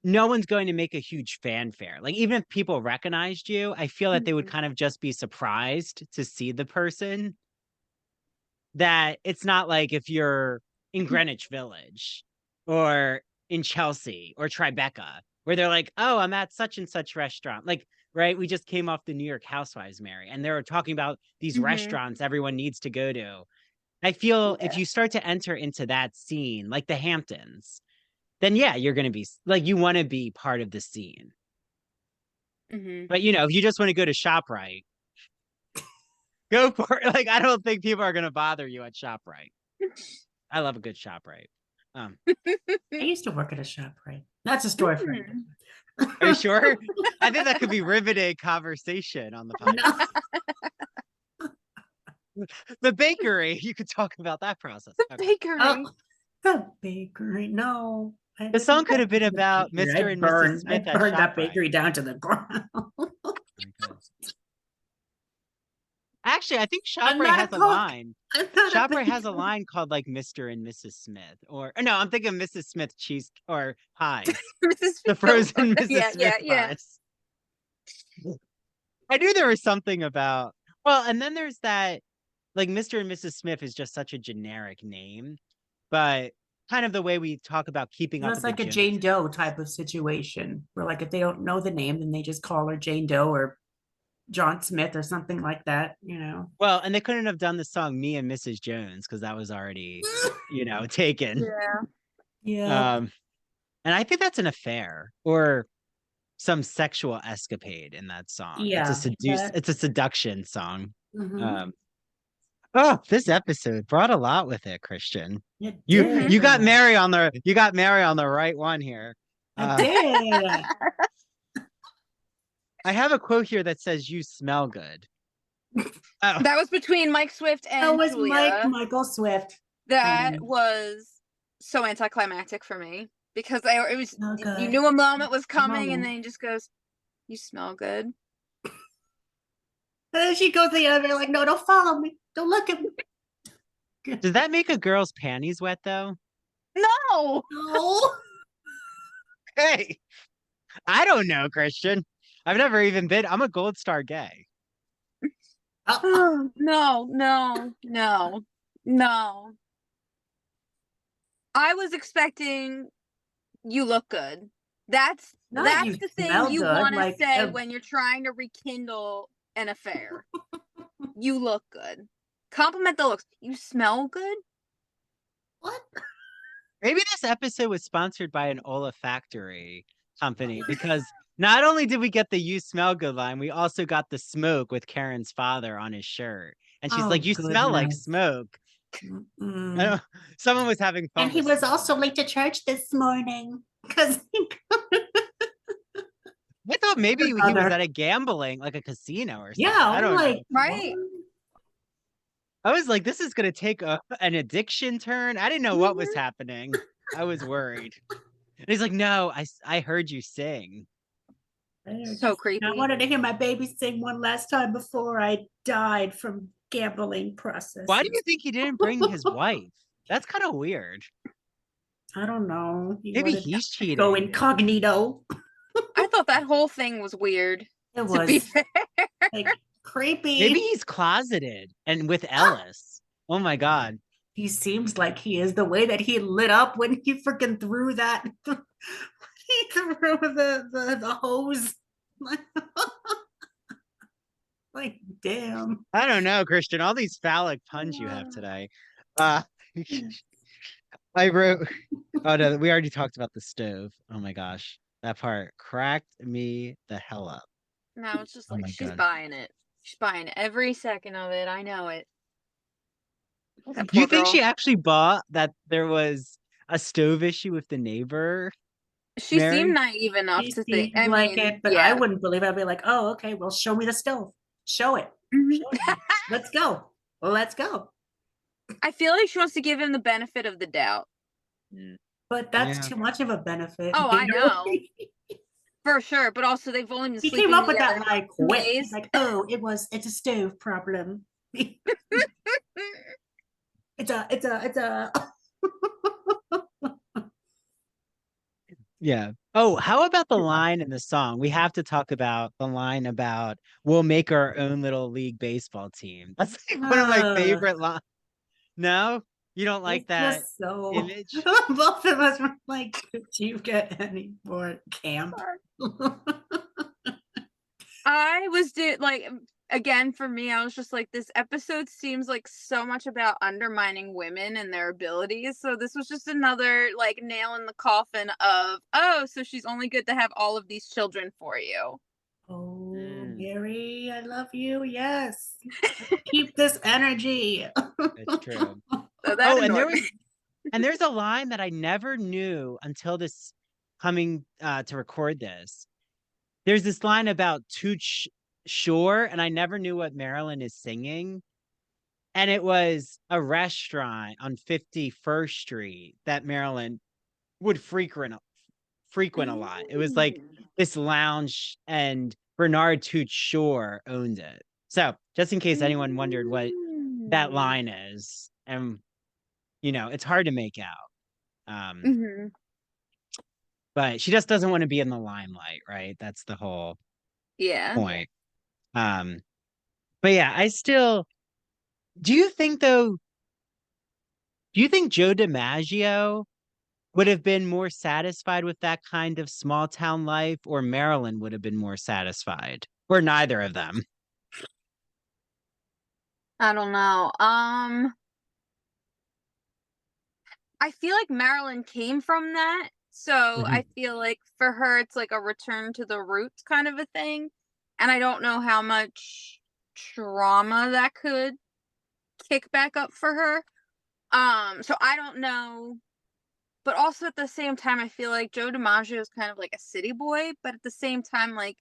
Speaker 1: no one's going to make a huge fanfare. Like, even if people recognized you, I feel that they would kind of just be surprised to see the person. That it's not like if you're in Greenwich Village or in Chelsea or Tribeca, where they're like, oh, I'm at such and such restaurant. Like, right, we just came off the New York Housewives, Mary, and they were talking about these restaurants everyone needs to go to. I feel if you start to enter into that scene, like the Hamptons, then yeah, you're going to be like, you want to be part of the scene. But if you just want to go to ShopRite, go for it. Like, I don't think people are going to bother you at ShopRite. I love a good ShopRite.
Speaker 2: I used to work at a ShopRite. That's a story for you.
Speaker 1: Are you sure? I think that could be riveting conversation on the podcast. The bakery, you could talk about that process.
Speaker 4: The bakery.
Speaker 2: Oh, the bakery. No.
Speaker 1: The song could have been about Mr. and Mrs. Smith
Speaker 2: I
Speaker 1: at
Speaker 2: burned that
Speaker 1: ShopRite.
Speaker 2: bakery down to the ground.
Speaker 1: Actually, I think ShopRite has a line. ShopRite has a line called like Mr. and Mrs. Smith, or no, I'm thinking Mrs. Smith cheese or pies. The frozen Mrs. Smith pies. I knew there was something about. Well, and then there's that, like, Mr. and Mrs. Smith is just such a generic name, but kind of the way we talk about keeping up.
Speaker 2: It's like a Jane Doe type of situation, where like if they don't know the name, then they just call her Jane Doe or John Smith or something like that,
Speaker 1: Well, and they couldn't have done the song Me and Mrs. Jones because that was already, taken.
Speaker 2: Yeah.
Speaker 1: And I think that's an affair or some sexual escapade in that song.
Speaker 2: Yeah.
Speaker 1: It's a seduction song. Oh, this episode brought a lot with it, Christian. You got Mary on the right one here.
Speaker 2: I did.
Speaker 1: I have a quote here that says, "You smell good."
Speaker 4: Oh. That was between Mike Swift and
Speaker 2: that was
Speaker 4: Julia.
Speaker 2: Michael Swift.
Speaker 4: That was so anticlimactic for me because it was you knew a moment was coming, and then he just goes, "You smell good."
Speaker 2: And then she goes to the other, like, "No, don't follow me. Don't look at me."
Speaker 1: Does that make a girl's panties wet though?
Speaker 4: No.
Speaker 1: Hey, I don't know, Christian. I've never even been. I'm a gold star gay.
Speaker 4: No. I was expecting you look good. That's the thing you want to say when you're trying to rekindle an affair. You look good. Compliment the looks. You smell good.
Speaker 2: What?
Speaker 1: Maybe this episode was sponsored by an olfactory company because not only did we get the "You smell good" line, we also got the smoke with Karen's father on his shirt. And she's like, "You smell like smoke." Someone was having fun.
Speaker 2: And he was also late to church this morning because
Speaker 1: I thought maybe he was at a gambling, like a casino or something.
Speaker 2: Yeah,
Speaker 1: I don't know.
Speaker 4: Right.
Speaker 1: I was like, this is going to take an addiction turn. I didn't know what was happening. I was worried. And he's like, "No, I heard you sing."
Speaker 4: So creepy.
Speaker 2: I wanted to hear my baby sing one last time before I died from gambling process.
Speaker 1: Why do you think he didn't bring his wife? That's kind of weird.
Speaker 2: I don't know.
Speaker 1: Maybe he's cheating.
Speaker 2: Go incognito.
Speaker 4: I thought that whole thing was weird.
Speaker 2: It was.
Speaker 4: To be fair.
Speaker 2: Like, creepy.
Speaker 1: Maybe he's closeted and with Ellis. Oh my God.
Speaker 2: He seems like he is. The way that he lit up when he freaking threw that. He threw the hose Like, damn.
Speaker 1: I don't know, Christian. All these phallic puns you have today. Uh, I wrote. Oh no, we already talked about the stove. Oh my gosh, that part cracked me the hell up.
Speaker 4: No, it's just
Speaker 1: Oh
Speaker 4: like
Speaker 1: my
Speaker 4: she's
Speaker 1: god.
Speaker 4: buying it. She's buying every second of it. I know it. That
Speaker 1: Do you
Speaker 4: poor
Speaker 1: think
Speaker 4: girl.
Speaker 1: she actually bought that there was a stove issue with the neighbor,
Speaker 4: She seemed
Speaker 1: Mary?
Speaker 4: naive enough
Speaker 2: She
Speaker 4: to think.
Speaker 2: seemed
Speaker 4: I
Speaker 2: like
Speaker 4: mean,
Speaker 2: it, but I
Speaker 4: yeah.
Speaker 2: wouldn't believe it. I'd be like, oh, okay, well, show me the stove. Show it.
Speaker 4: Mhm.
Speaker 2: Show it to me. Let's go. Let's go.
Speaker 4: I feel like she wants to give him the benefit of the doubt.
Speaker 2: But that's
Speaker 1: Yeah.
Speaker 2: too much of a benefit.
Speaker 4: Oh, I know. For sure. But also, they've only been
Speaker 2: He came
Speaker 4: sleeping
Speaker 2: up with
Speaker 4: together
Speaker 2: that like
Speaker 4: 2
Speaker 2: quick.
Speaker 4: days.
Speaker 2: He's like, oh, it's a stove problem. It's a
Speaker 1: Yeah. Oh, how about the line in the song? We have to talk about the line about we'll make our own little league baseball team. That's like one of my
Speaker 2: uh,
Speaker 1: favorite lines. No, you don't like
Speaker 2: it's
Speaker 1: that
Speaker 2: just so
Speaker 1: image?
Speaker 2: both of us were like, could you get any more camp?
Speaker 4: I was like again for me, I was just like, this episode seems like so much about undermining women and their abilities. So this was just another like nail in the coffin of, oh, so she's only good to have all of these children for you.
Speaker 2: Oh,
Speaker 1: Mm,
Speaker 2: Mary, I love you. Yes. Keep this energy.
Speaker 1: it's true.
Speaker 4: So that
Speaker 1: Oh,
Speaker 4: annoyed me.
Speaker 1: and there's a line that I never knew until this coming to record this. There's this line about Tooch Shore, and I never knew what Marilyn is singing. And it was a restaurant on 51st Street that Marilyn would frequent a lot. It was like this lounge, and Bernard Tooch Shore owned it. So just in case anyone wondered what that line is, and it's hard to make out.
Speaker 4: Mm-hmm.
Speaker 1: But she just doesn't want to be in the limelight, right? That's the whole
Speaker 4: Yeah.
Speaker 1: point. Um, but yeah, I still do you think though, do you think Joe DiMaggio would have been more satisfied with that kind of small town life, or Marilyn would have been more satisfied? Or neither of them?
Speaker 4: I don't know. I feel like Marilyn came from that. So I
Speaker 1: Mhm.
Speaker 4: feel like for her it's like a return to the roots kind of a thing. And I don't know how much trauma that could kick back up for her. So I don't know. But also at the same time, I feel like Joe DiMaggio is kind of like a city boy, but at the same time, like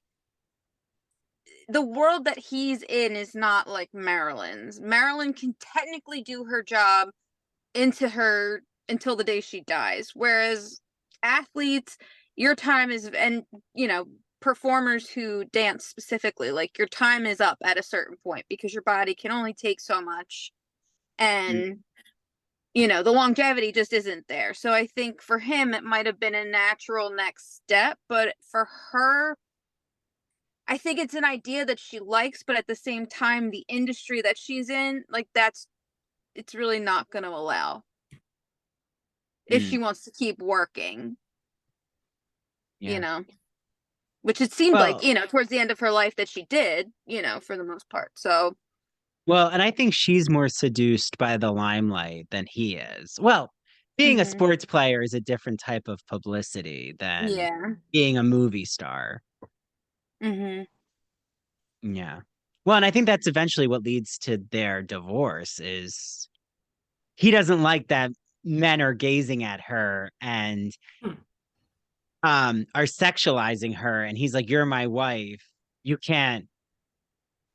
Speaker 4: the world that he's in is not like Marilyn's. Marilyn can technically do her job into her until the day she dies. Whereas athletes, your time is, and performers who dance specifically, like your time is up at a certain point because your body can only take so much. And the longevity just isn't there. So I think for him, it might have been a natural next step. But for her, I think it's an idea that she likes, but at the same time, the industry that she's in, like it's really not going to allow if
Speaker 1: Mm.
Speaker 4: she wants to keep working,
Speaker 1: Yeah.
Speaker 4: which it seemed like,
Speaker 1: Well,
Speaker 4: towards the end of her life that she did, for the most part. So,
Speaker 1: well, and I think she's more seduced by the limelight than he is. Well, being a
Speaker 4: mhm.
Speaker 1: sports player is a different type of publicity than
Speaker 4: Yeah.
Speaker 1: being a movie star.
Speaker 4: Hmm.
Speaker 1: Yeah. Well, and I think that's eventually what leads to their divorce is he doesn't like that men are gazing at her and are sexualizing her, and he's like, "You're my wife. You can't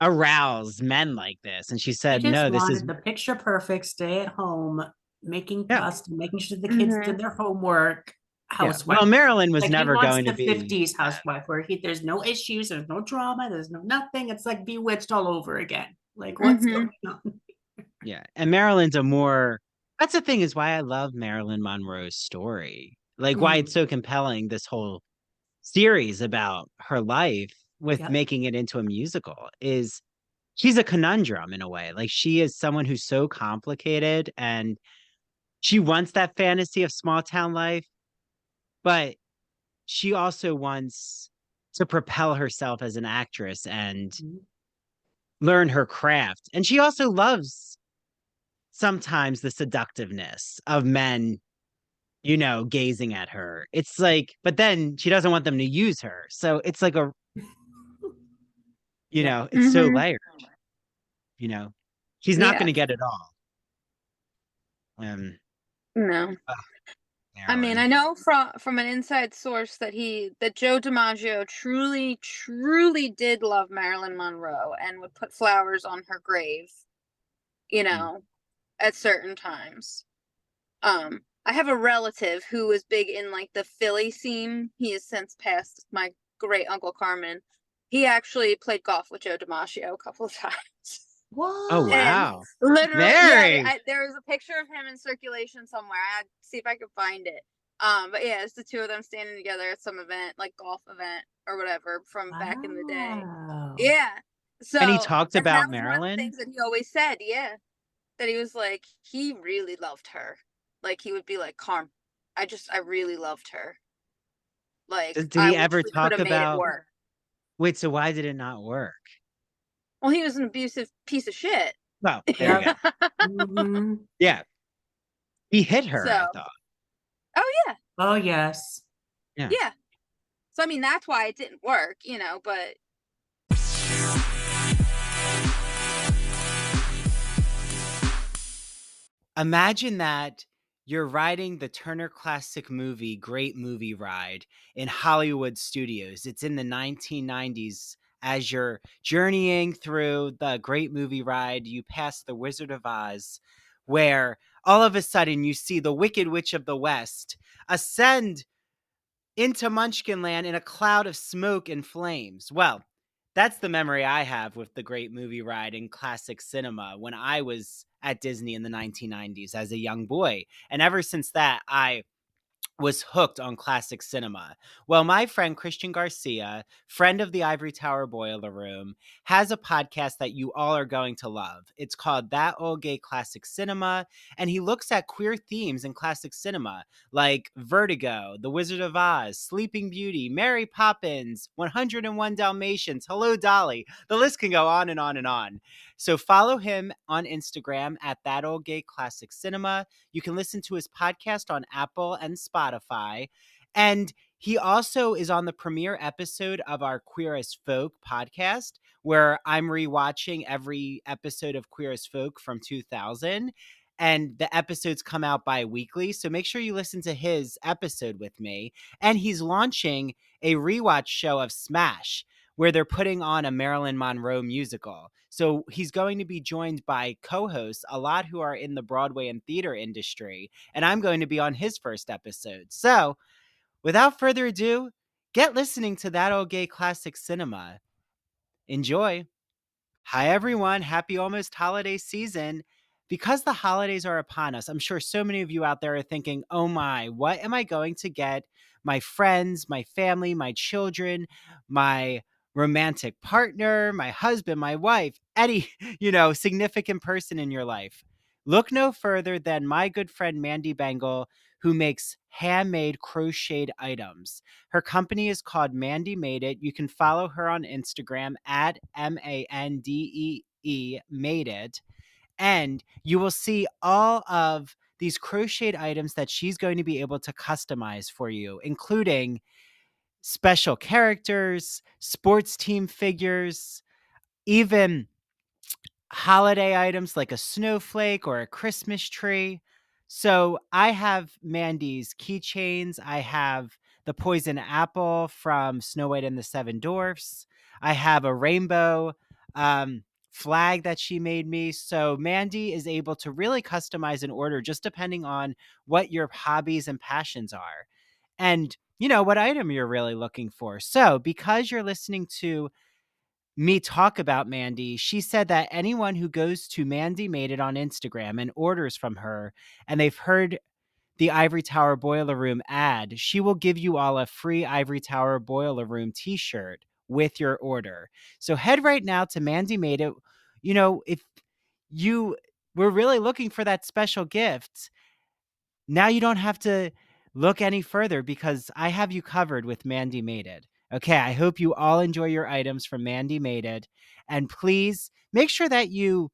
Speaker 1: arouse men like this." And she
Speaker 2: He
Speaker 1: said,
Speaker 2: just
Speaker 1: "No, this is
Speaker 2: wanted the picture perfect, stay at home, making
Speaker 1: yeah,
Speaker 2: pasta, making sure the kids
Speaker 4: Hmm.
Speaker 2: did their homework,
Speaker 1: yeah."
Speaker 2: housewife.
Speaker 1: Well, Marilyn was
Speaker 2: Like he
Speaker 1: never
Speaker 2: wants
Speaker 1: going to
Speaker 2: the
Speaker 1: be
Speaker 2: 50s
Speaker 1: that.
Speaker 2: housewife where there's no issues, there's no drama, there's no nothing. It's like Bewitched all over again. Like what's
Speaker 4: Hmm.
Speaker 2: going on?
Speaker 1: Yeah. And Marilyn's a more that's the thing is why I love Marilyn Monroe's story. Like why it's
Speaker 2: Mm,
Speaker 1: so compelling, this whole series about her life with
Speaker 2: yep.
Speaker 1: making it into a musical is she's a conundrum in a way. Like she is someone who's so complicated and she wants that fantasy of small town life, but she also wants to propel herself as an actress and
Speaker 2: Mhm.
Speaker 1: learn her craft. And she also loves sometimes the seductiveness of men, gazing at her. It's like, but then she doesn't want them to use her. So it's like
Speaker 2: Yeah.
Speaker 1: it's so
Speaker 4: Mhm.
Speaker 1: layered, you know. She's not
Speaker 4: Yeah.
Speaker 1: going to get it all. Um,
Speaker 4: No.
Speaker 1: ugh,
Speaker 4: I mean,
Speaker 1: Marilyn.
Speaker 4: I know from an inside source that Joe DiMaggio truly, truly did love Marilyn Monroe and would put flowers on her grave, you
Speaker 1: Mm.
Speaker 4: know, at certain times. I have a relative who was big in like the Philly scene. He has since passed, my great uncle Carmen. He actually played golf with Joe DiMaggio a couple of times.
Speaker 1: Oh,
Speaker 2: What?
Speaker 4: And
Speaker 1: wow.
Speaker 4: literally, yeah,
Speaker 1: Mary.
Speaker 4: there was a picture of him in circulation somewhere. I had to see if I could find it. But yeah, it's the two of them standing together at some event, like golf event or whatever, from back in the day.
Speaker 2: Wow.
Speaker 4: Yeah.
Speaker 1: And he
Speaker 4: So,
Speaker 1: talked
Speaker 4: and that
Speaker 1: about
Speaker 4: was one of the
Speaker 1: Marilyn.
Speaker 4: things that he always said. Yeah, that he was like, he really loved her. Like he would be like, Carm, I really loved her. Like
Speaker 1: Did
Speaker 4: I
Speaker 1: he
Speaker 4: wish
Speaker 1: ever
Speaker 4: we could
Speaker 1: talk
Speaker 4: have made it
Speaker 1: about,
Speaker 4: work.
Speaker 1: wait, so why did it not work?
Speaker 4: Well, he was an abusive piece of shit.
Speaker 1: Well, there you
Speaker 2: Yep.
Speaker 1: go.
Speaker 2: Hmm.
Speaker 1: Yeah. He hit her, I
Speaker 4: So,
Speaker 1: thought.
Speaker 4: oh yeah,
Speaker 2: Oh, yes.
Speaker 1: Yeah.
Speaker 4: yeah. So I mean, that's why it didn't work, but
Speaker 1: Imagine that you're riding the Turner Classic Movie Great Movie Ride in Hollywood studios. It's in the 1990s. As you're journeying through the Great Movie Ride, you pass the Wizard of Oz, where all of a sudden you see the Wicked Witch of the West ascend into Munchkinland in a cloud of smoke and flames. Well, that's the memory I have with the Great Movie Ride in classic cinema when I was at Disney in the 1990s as a young boy. And ever since that, I was hooked on classic cinema. Well, my friend Christian Garcia, friend of the Ivory Tower Boiler Room, has a podcast that you all are going to love. It's called That Old Gay Classic Cinema, and he looks at queer themes in classic cinema like Vertigo, The Wizard of Oz, Sleeping Beauty, Mary Poppins, 101 Dalmatians, Hello Dolly. The list can go on and on and on. So follow him on Instagram at That Old Gay Classic Cinema. You can listen to his podcast on Apple and Spotify. And he also is on the premiere episode of our Queer as Folk podcast, where I'm rewatching every episode of Queer as Folk from 2000. And the episodes come out bi-weekly. So make sure you listen to his episode with me. And he's launching a rewatch show of Smash, where they're putting on a Marilyn Monroe musical. So he's going to be joined by co-hosts, a lot who are in the Broadway and theater industry, and I'm going to be on his first episode. So without further ado, get listening to That Old Gay Classic Cinema. Enjoy. Hi, everyone. Happy almost holiday season. Because the holidays are upon us, I'm sure so many of you out there are thinking, oh my, what am I going to get my friends, my family, my children, my romantic partner, my husband, my wife, any, significant person in your life? Look no further than my good friend Mandy Bengal, who makes handmade crocheted items. Her company is called Mandy Made It. You can follow her on Instagram at MANDEE Made It. And you will see all of these crocheted items that she's going to be able to customize for you, including special characters, sports team figures, even holiday items like a snowflake or a Christmas tree. So I have Mandy's keychains. I have the poison apple from Snow White and the Seven Dwarfs. I have a rainbow flag that she made me. So Mandy is able to really customize an order just depending on what your hobbies and passions are. And what item you're really looking for. So because you're listening to me talk about Mandy, she said that anyone who goes to Mandy Made It on Instagram and orders from her and they've heard the Ivory Tower Boiler Room ad, she will give you all a free Ivory Tower Boiler Room t-shirt with your order. So head right now to Mandy Made It. If you were really looking for that special gift, now you don't have to look any further because I have you covered with Mandy Made It. Okay, I hope you all enjoy your items from Mandy Made It. And please make sure that you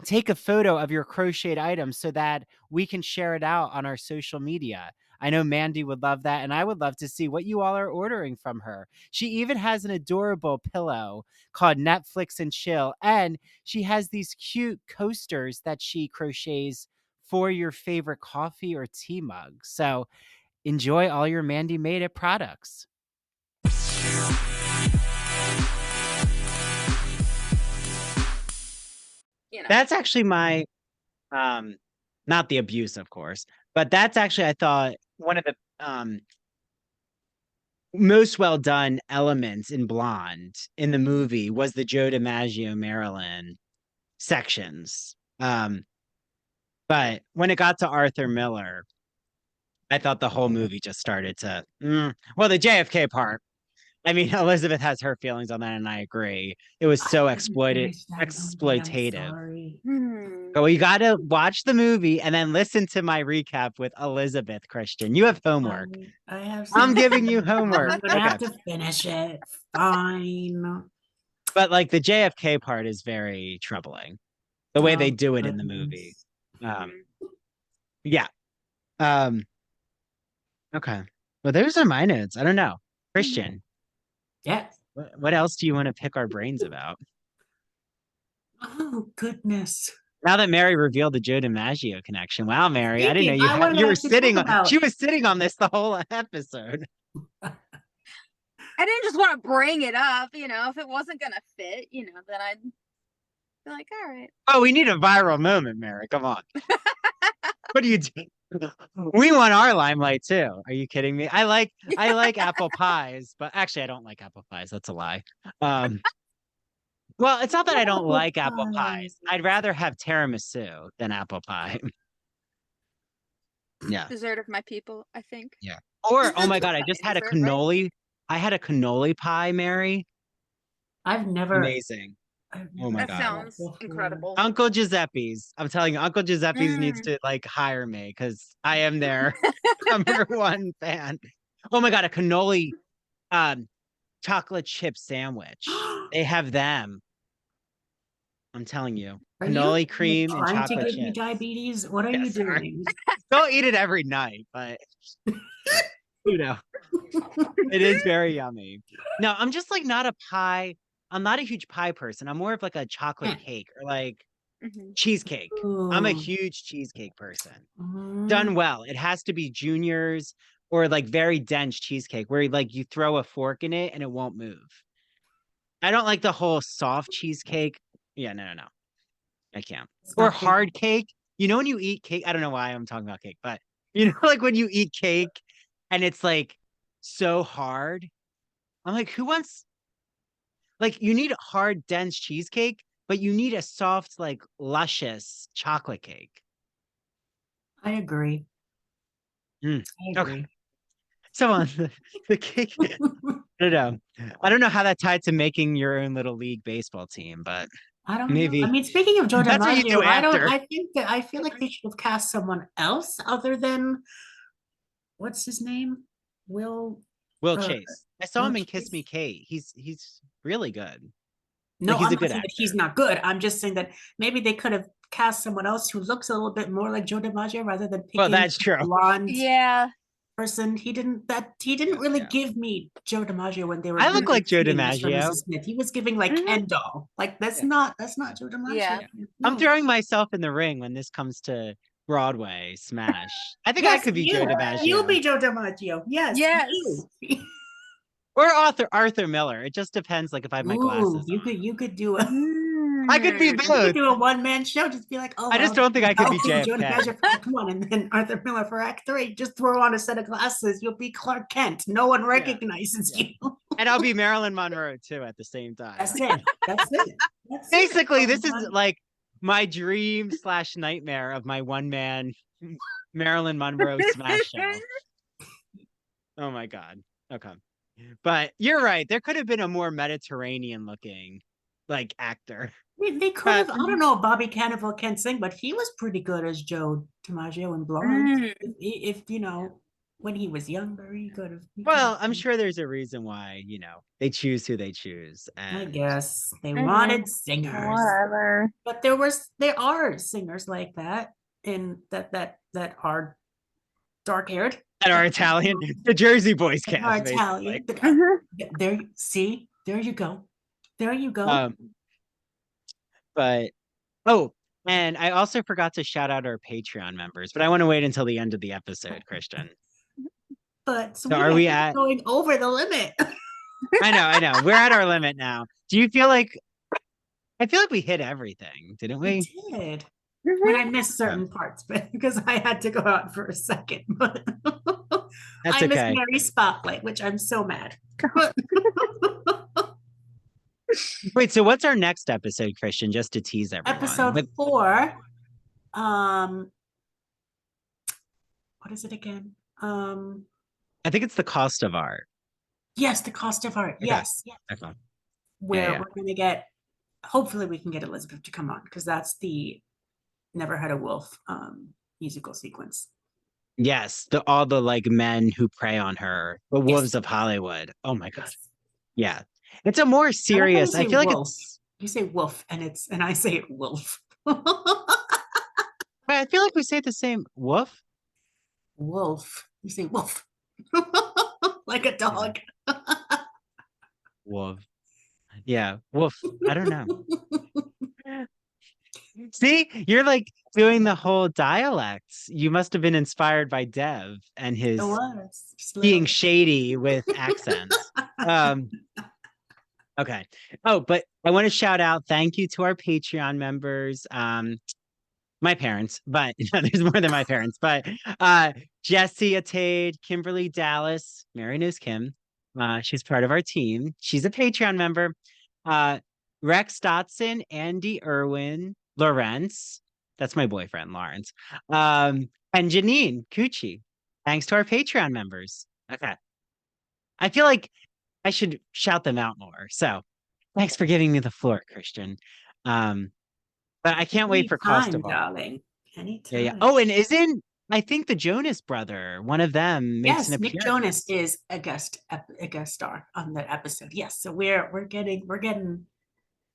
Speaker 1: take a photo of your crocheted items so that we can share it out on our social media. I know Mandy would love that, and I would love to see what you all are ordering from her. She even has an adorable pillow called Netflix and Chill, and she has these cute coasters that she crochets for your favorite coffee or tea mug. So enjoy all your Mandy Made It products. That's actually my not the abuse, of course, but that's actually, I thought, one of the most well done elements in Blonde in the movie was the Joe DiMaggio Marilyn sections. But when it got to Arthur Miller, I thought the whole movie just started to well, the JFK part. I mean, Elizabeth has her feelings on that, and I agree. It was so exploitative. Well, you got to watch the movie and then listen to my recap with Elizabeth, Christian. You have homework. I'm giving you homework.
Speaker 2: I'm gonna have to finish it. Fine.
Speaker 1: But like the JFK part is very troubling. The way they do it in the movie. Yeah. Okay. Well, those are my notes. I don't know. Christian.
Speaker 2: Yes.
Speaker 1: What else do you want to pick our brains about?
Speaker 2: Oh, goodness.
Speaker 1: Now that Mary revealed the Joe DiMaggio connection. Wow, Mary, I didn't
Speaker 2: Speaking,
Speaker 1: know you were sitting on she was sitting on this the whole episode.
Speaker 4: I didn't just want to bring it up, if it wasn't gonna fit, then I'd be like, all right.
Speaker 1: Oh, we need a viral moment, Mary. Come on. What are you doing? We want our limelight too. Are you kidding me? I like apple pies, but actually I don't like apple pies. That's a lie. Well, it's not that I don't like apple pies. I'd rather have tiramisu than apple pie. Yeah.
Speaker 4: Dessert of my people, I think.
Speaker 1: Yeah. Or, oh my God, I just had a cannoli. Right? I had a cannoli pie, Mary.
Speaker 2: I've never.
Speaker 1: Amazing. Oh my God.
Speaker 4: That sounds incredible.
Speaker 1: Uncle Giuseppe's. I'm telling you, Uncle Giuseppe's needs to hire me because I am their number one fan. Oh my God, a cannoli chocolate chip sandwich. They have them. I'm telling you. Cannoli cream and chocolate
Speaker 2: trying to give
Speaker 1: chips.
Speaker 2: me diabetes? What are you doing?
Speaker 1: Don't eat it every night, but it is very yummy. No, I'm just not a pie. I'm not a huge pie person. I'm more of a chocolate cake or cheesecake. Ooh. I'm a huge cheesecake person. Done well. It has to be Junior's or very dense cheesecake where you throw a fork in it and it won't move. I don't like the whole soft cheesecake. Yeah, no. I can't. Or hard cake. When you eat cake, I don't know why I'm talking about cake, but when you eat cake and it's so hard. I'm who wants you need hard, dense cheesecake, but you need a soft, luscious chocolate cake.
Speaker 2: I agree.
Speaker 1: I agree. Okay. So on the cake. I don't know how that tied to making your own little league baseball team, but
Speaker 2: I don't
Speaker 1: maybe.
Speaker 2: know. I mean, speaking of Joe DiMaggio,
Speaker 1: I
Speaker 2: feel like they should have cast someone else other than what's his name? Will
Speaker 1: Chase. I saw him in Kiss Me Kate. He's really good.
Speaker 2: No,
Speaker 1: he's
Speaker 2: I'm
Speaker 1: a good
Speaker 2: not saying
Speaker 1: actor.
Speaker 2: that he's not good. I'm just saying that maybe they could have cast someone else who looks a little bit more like Joe DiMaggio rather than picking
Speaker 1: that's true.
Speaker 2: blonde
Speaker 4: Yeah.
Speaker 2: person. He didn't really give me Joe DiMaggio when they were.
Speaker 1: I look like Joe DiMaggio.
Speaker 2: He was giving Ken doll. That's not Joe DiMaggio.
Speaker 4: Yeah.
Speaker 2: No.
Speaker 1: I'm throwing myself in the ring when this comes to Broadway smash. I think I could be Joe DiMaggio.
Speaker 2: You'll be Joe DiMaggio. Yes.
Speaker 4: Yes.
Speaker 1: Or Arthur Miller. It just depends if I have my glasses.
Speaker 2: You could do a
Speaker 1: I could be both.
Speaker 2: You could do a one-man show. Just be
Speaker 1: I just don't think I could be JFK.
Speaker 2: Come on, and then Arthur Miller for Act 3. Just throw on a set of glasses. You'll be Clark Kent. No one recognizes you.
Speaker 1: And I'll be Marilyn Monroe too at the same time.
Speaker 2: That's it.
Speaker 1: Basically, this is my dream / nightmare of my one-man Marilyn Monroe smash show. Oh my God. Okay. But you're right. There could have been a more Mediterranean looking actor.
Speaker 2: They could have. I don't know if Bobby Cannavale can sing, but he was pretty good as Joe DiMaggio in Blonde. If when he was younger, he could have.
Speaker 1: Well, I'm sure there's a reason why, they choose who they choose.
Speaker 2: I
Speaker 1: And
Speaker 2: guess they
Speaker 4: Mhm.
Speaker 2: wanted singers,
Speaker 4: Whatever.
Speaker 2: but there are singers like that in that are dark haired.
Speaker 1: that are Italian, the Jersey Boys
Speaker 2: Are
Speaker 1: cast, basically.
Speaker 2: Italian. But,
Speaker 4: Mhm.
Speaker 2: there you go. There you go.
Speaker 1: But and I also forgot to shout out our Patreon members, but I want to wait until the end of the episode, Christian.
Speaker 2: But
Speaker 1: So are we at
Speaker 2: going over the limit?
Speaker 1: I know. We're at our limit now. Do you feel like I feel like we hit everything, didn't
Speaker 2: We
Speaker 1: we?
Speaker 2: did. When I missed certain parts, but because I had to go out for a second. But
Speaker 1: That's
Speaker 2: I missed
Speaker 1: okay.
Speaker 2: Mary's spotlight, which I'm so mad.
Speaker 1: Wait, so what's our next episode, Christian? Just to tease everyone.
Speaker 2: Episode 4. What is it again?
Speaker 1: I think it's the cost of art.
Speaker 2: Yes, the cost of art.
Speaker 1: Okay.
Speaker 2: Yes.
Speaker 1: Okay.
Speaker 2: Where
Speaker 1: Yeah.
Speaker 2: we're gonna get, hopefully we can get Elizabeth to come on, because that's the Never Had a Wolf musical sequence.
Speaker 1: Yes, all the like men who prey on her, the
Speaker 2: Yes.
Speaker 1: wolves of Hollywood. Oh my God. Yeah. It's a more serious. I feel like it's
Speaker 2: You say wolf and I say it wolf.
Speaker 1: Wait, I feel like we say the same wolf.
Speaker 2: Wolf. You say wolf. Like a dog.
Speaker 1: Wolf. Yeah, wolf. I don't know. See, you're like doing the whole dialects. You must have been inspired by Dev and his
Speaker 2: It was. Just
Speaker 1: being
Speaker 2: little.
Speaker 1: shady with accents. Okay. Oh, but I want to shout out thank you to our Patreon members. My parents, but there's more than my parents, but Jessie Atade, Kimberly Dallas, Mary knows Kim. She's part of our team. She's a Patreon member. Rex Dotson, Andy Irwin, Lawrence. That's my boyfriend, Lawrence. And Janine Cucci. Thanks to our Patreon members. Okay. I feel like I should shout them out more. So thanks for giving me the floor, Christian. But I can't wait for cost of art.
Speaker 2: Darling. Anytime.
Speaker 1: Yeah. Oh, and I think the Jonas brother, one of them makes
Speaker 2: Yes,
Speaker 1: an
Speaker 2: Nick
Speaker 1: appearance.
Speaker 2: Jonas is a guest star on that episode. Yes, so we're getting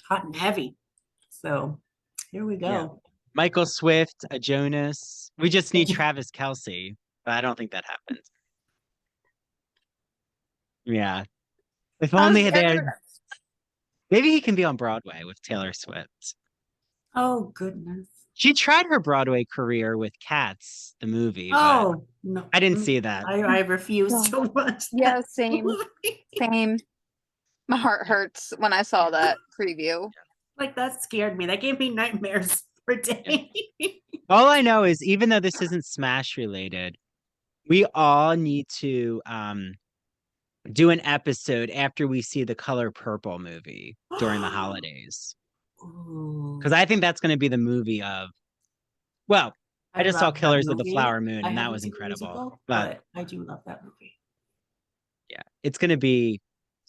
Speaker 2: hot and heavy. So here we go.
Speaker 1: Yeah. Michael Swift, a Jonas. We just need Travis Kelce, but I don't think that happens. Yeah. If only maybe he can be on Broadway with Taylor Swift.
Speaker 2: Oh goodness.
Speaker 1: She tried her Broadway career with Cats, the movie.
Speaker 2: Oh no,
Speaker 1: I didn't see that.
Speaker 2: I refuse to watch.
Speaker 4: Yeah,
Speaker 2: that
Speaker 4: same.
Speaker 2: movie.
Speaker 4: Same. My heart hurts when I saw that preview.
Speaker 2: Like that scared me. That gave me nightmares for days.
Speaker 1: All I know is even though this isn't Smash related, we all need to do an episode after we see the Color Purple movie during the holidays. Because I think that's going to be the movie of, well, I just saw Killers of the Flower Moon, and that was incredible. But
Speaker 2: I do love that movie.
Speaker 1: Yeah, it's going to be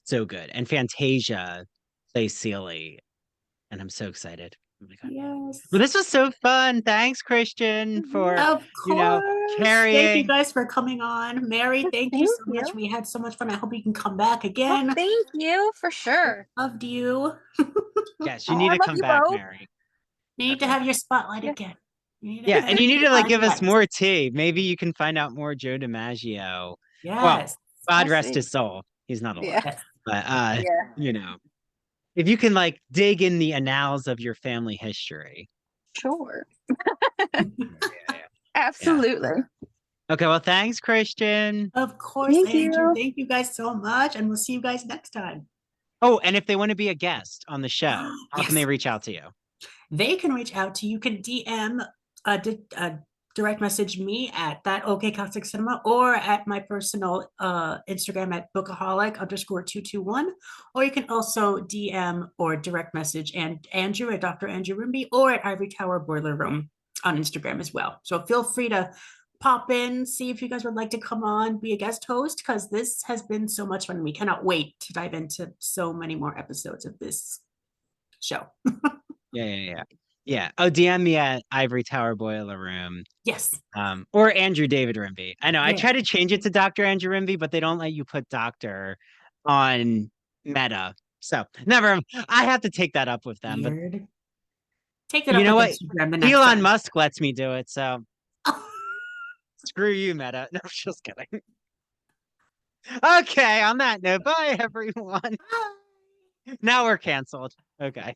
Speaker 1: so good. And Fantasia plays Celie, and I'm so excited. Oh my God.
Speaker 2: Yes.
Speaker 1: Well, this was so fun. Thanks, Christian, for
Speaker 2: Of course.
Speaker 1: carrying.
Speaker 2: Thank you guys for coming on. Mary, thank you so much. We had so much fun. I hope you can come back again.
Speaker 4: Oh, thank you for sure.
Speaker 2: Loved you.
Speaker 1: Yes, you need to come back, Mary.
Speaker 2: You need to have your spotlight again.
Speaker 1: Yeah, and you need to like give us more tea. Maybe you can find out more Joe DiMaggio.
Speaker 2: Yes.
Speaker 1: Well, God rest his soul. He's not alive.
Speaker 2: Yes.
Speaker 1: But if you can like dig in the annals of your family history.
Speaker 4: Sure. Absolutely.
Speaker 1: Okay, well, thanks, Christian.
Speaker 2: Of course,
Speaker 4: Thank
Speaker 2: Andrew.
Speaker 4: you.
Speaker 2: Thank you guys so much, and we'll see you guys next time.
Speaker 1: Oh, and if they want to be a guest on the show, how can they reach out to you?
Speaker 2: They can reach out to you. You can DM, direct message me at that OK Catholic Cinema, or at my personal Instagram at bookaholic_221, or you can also DM or direct message and Andrew at Dr. Andrew Rimby, or at Ivory Tower Boiler Room on Instagram as well. So feel free to pop in, see if you guys would like to come on, be a guest host, because this has been so much fun. We cannot wait to dive into so many more episodes of this show.
Speaker 1: Yeah. Yeah. Oh, DM me at Ivory Tower Boiler Room.
Speaker 2: Yes.
Speaker 1: Or Andrew David Rimby. I know I
Speaker 2: Yeah.
Speaker 1: try to change it to Dr. Andrew Rimby, but they don't let you put doctor on Meta. So never. I have to take that up with them. But
Speaker 2: Weird. Take it
Speaker 1: you
Speaker 2: up
Speaker 1: know
Speaker 2: with
Speaker 1: what?
Speaker 2: Instagram the next
Speaker 1: Elon
Speaker 2: time.
Speaker 1: Musk lets me do it. So screw you, Meta. No, just kidding. Okay. On that note, bye everyone. Now we're canceled. Okay.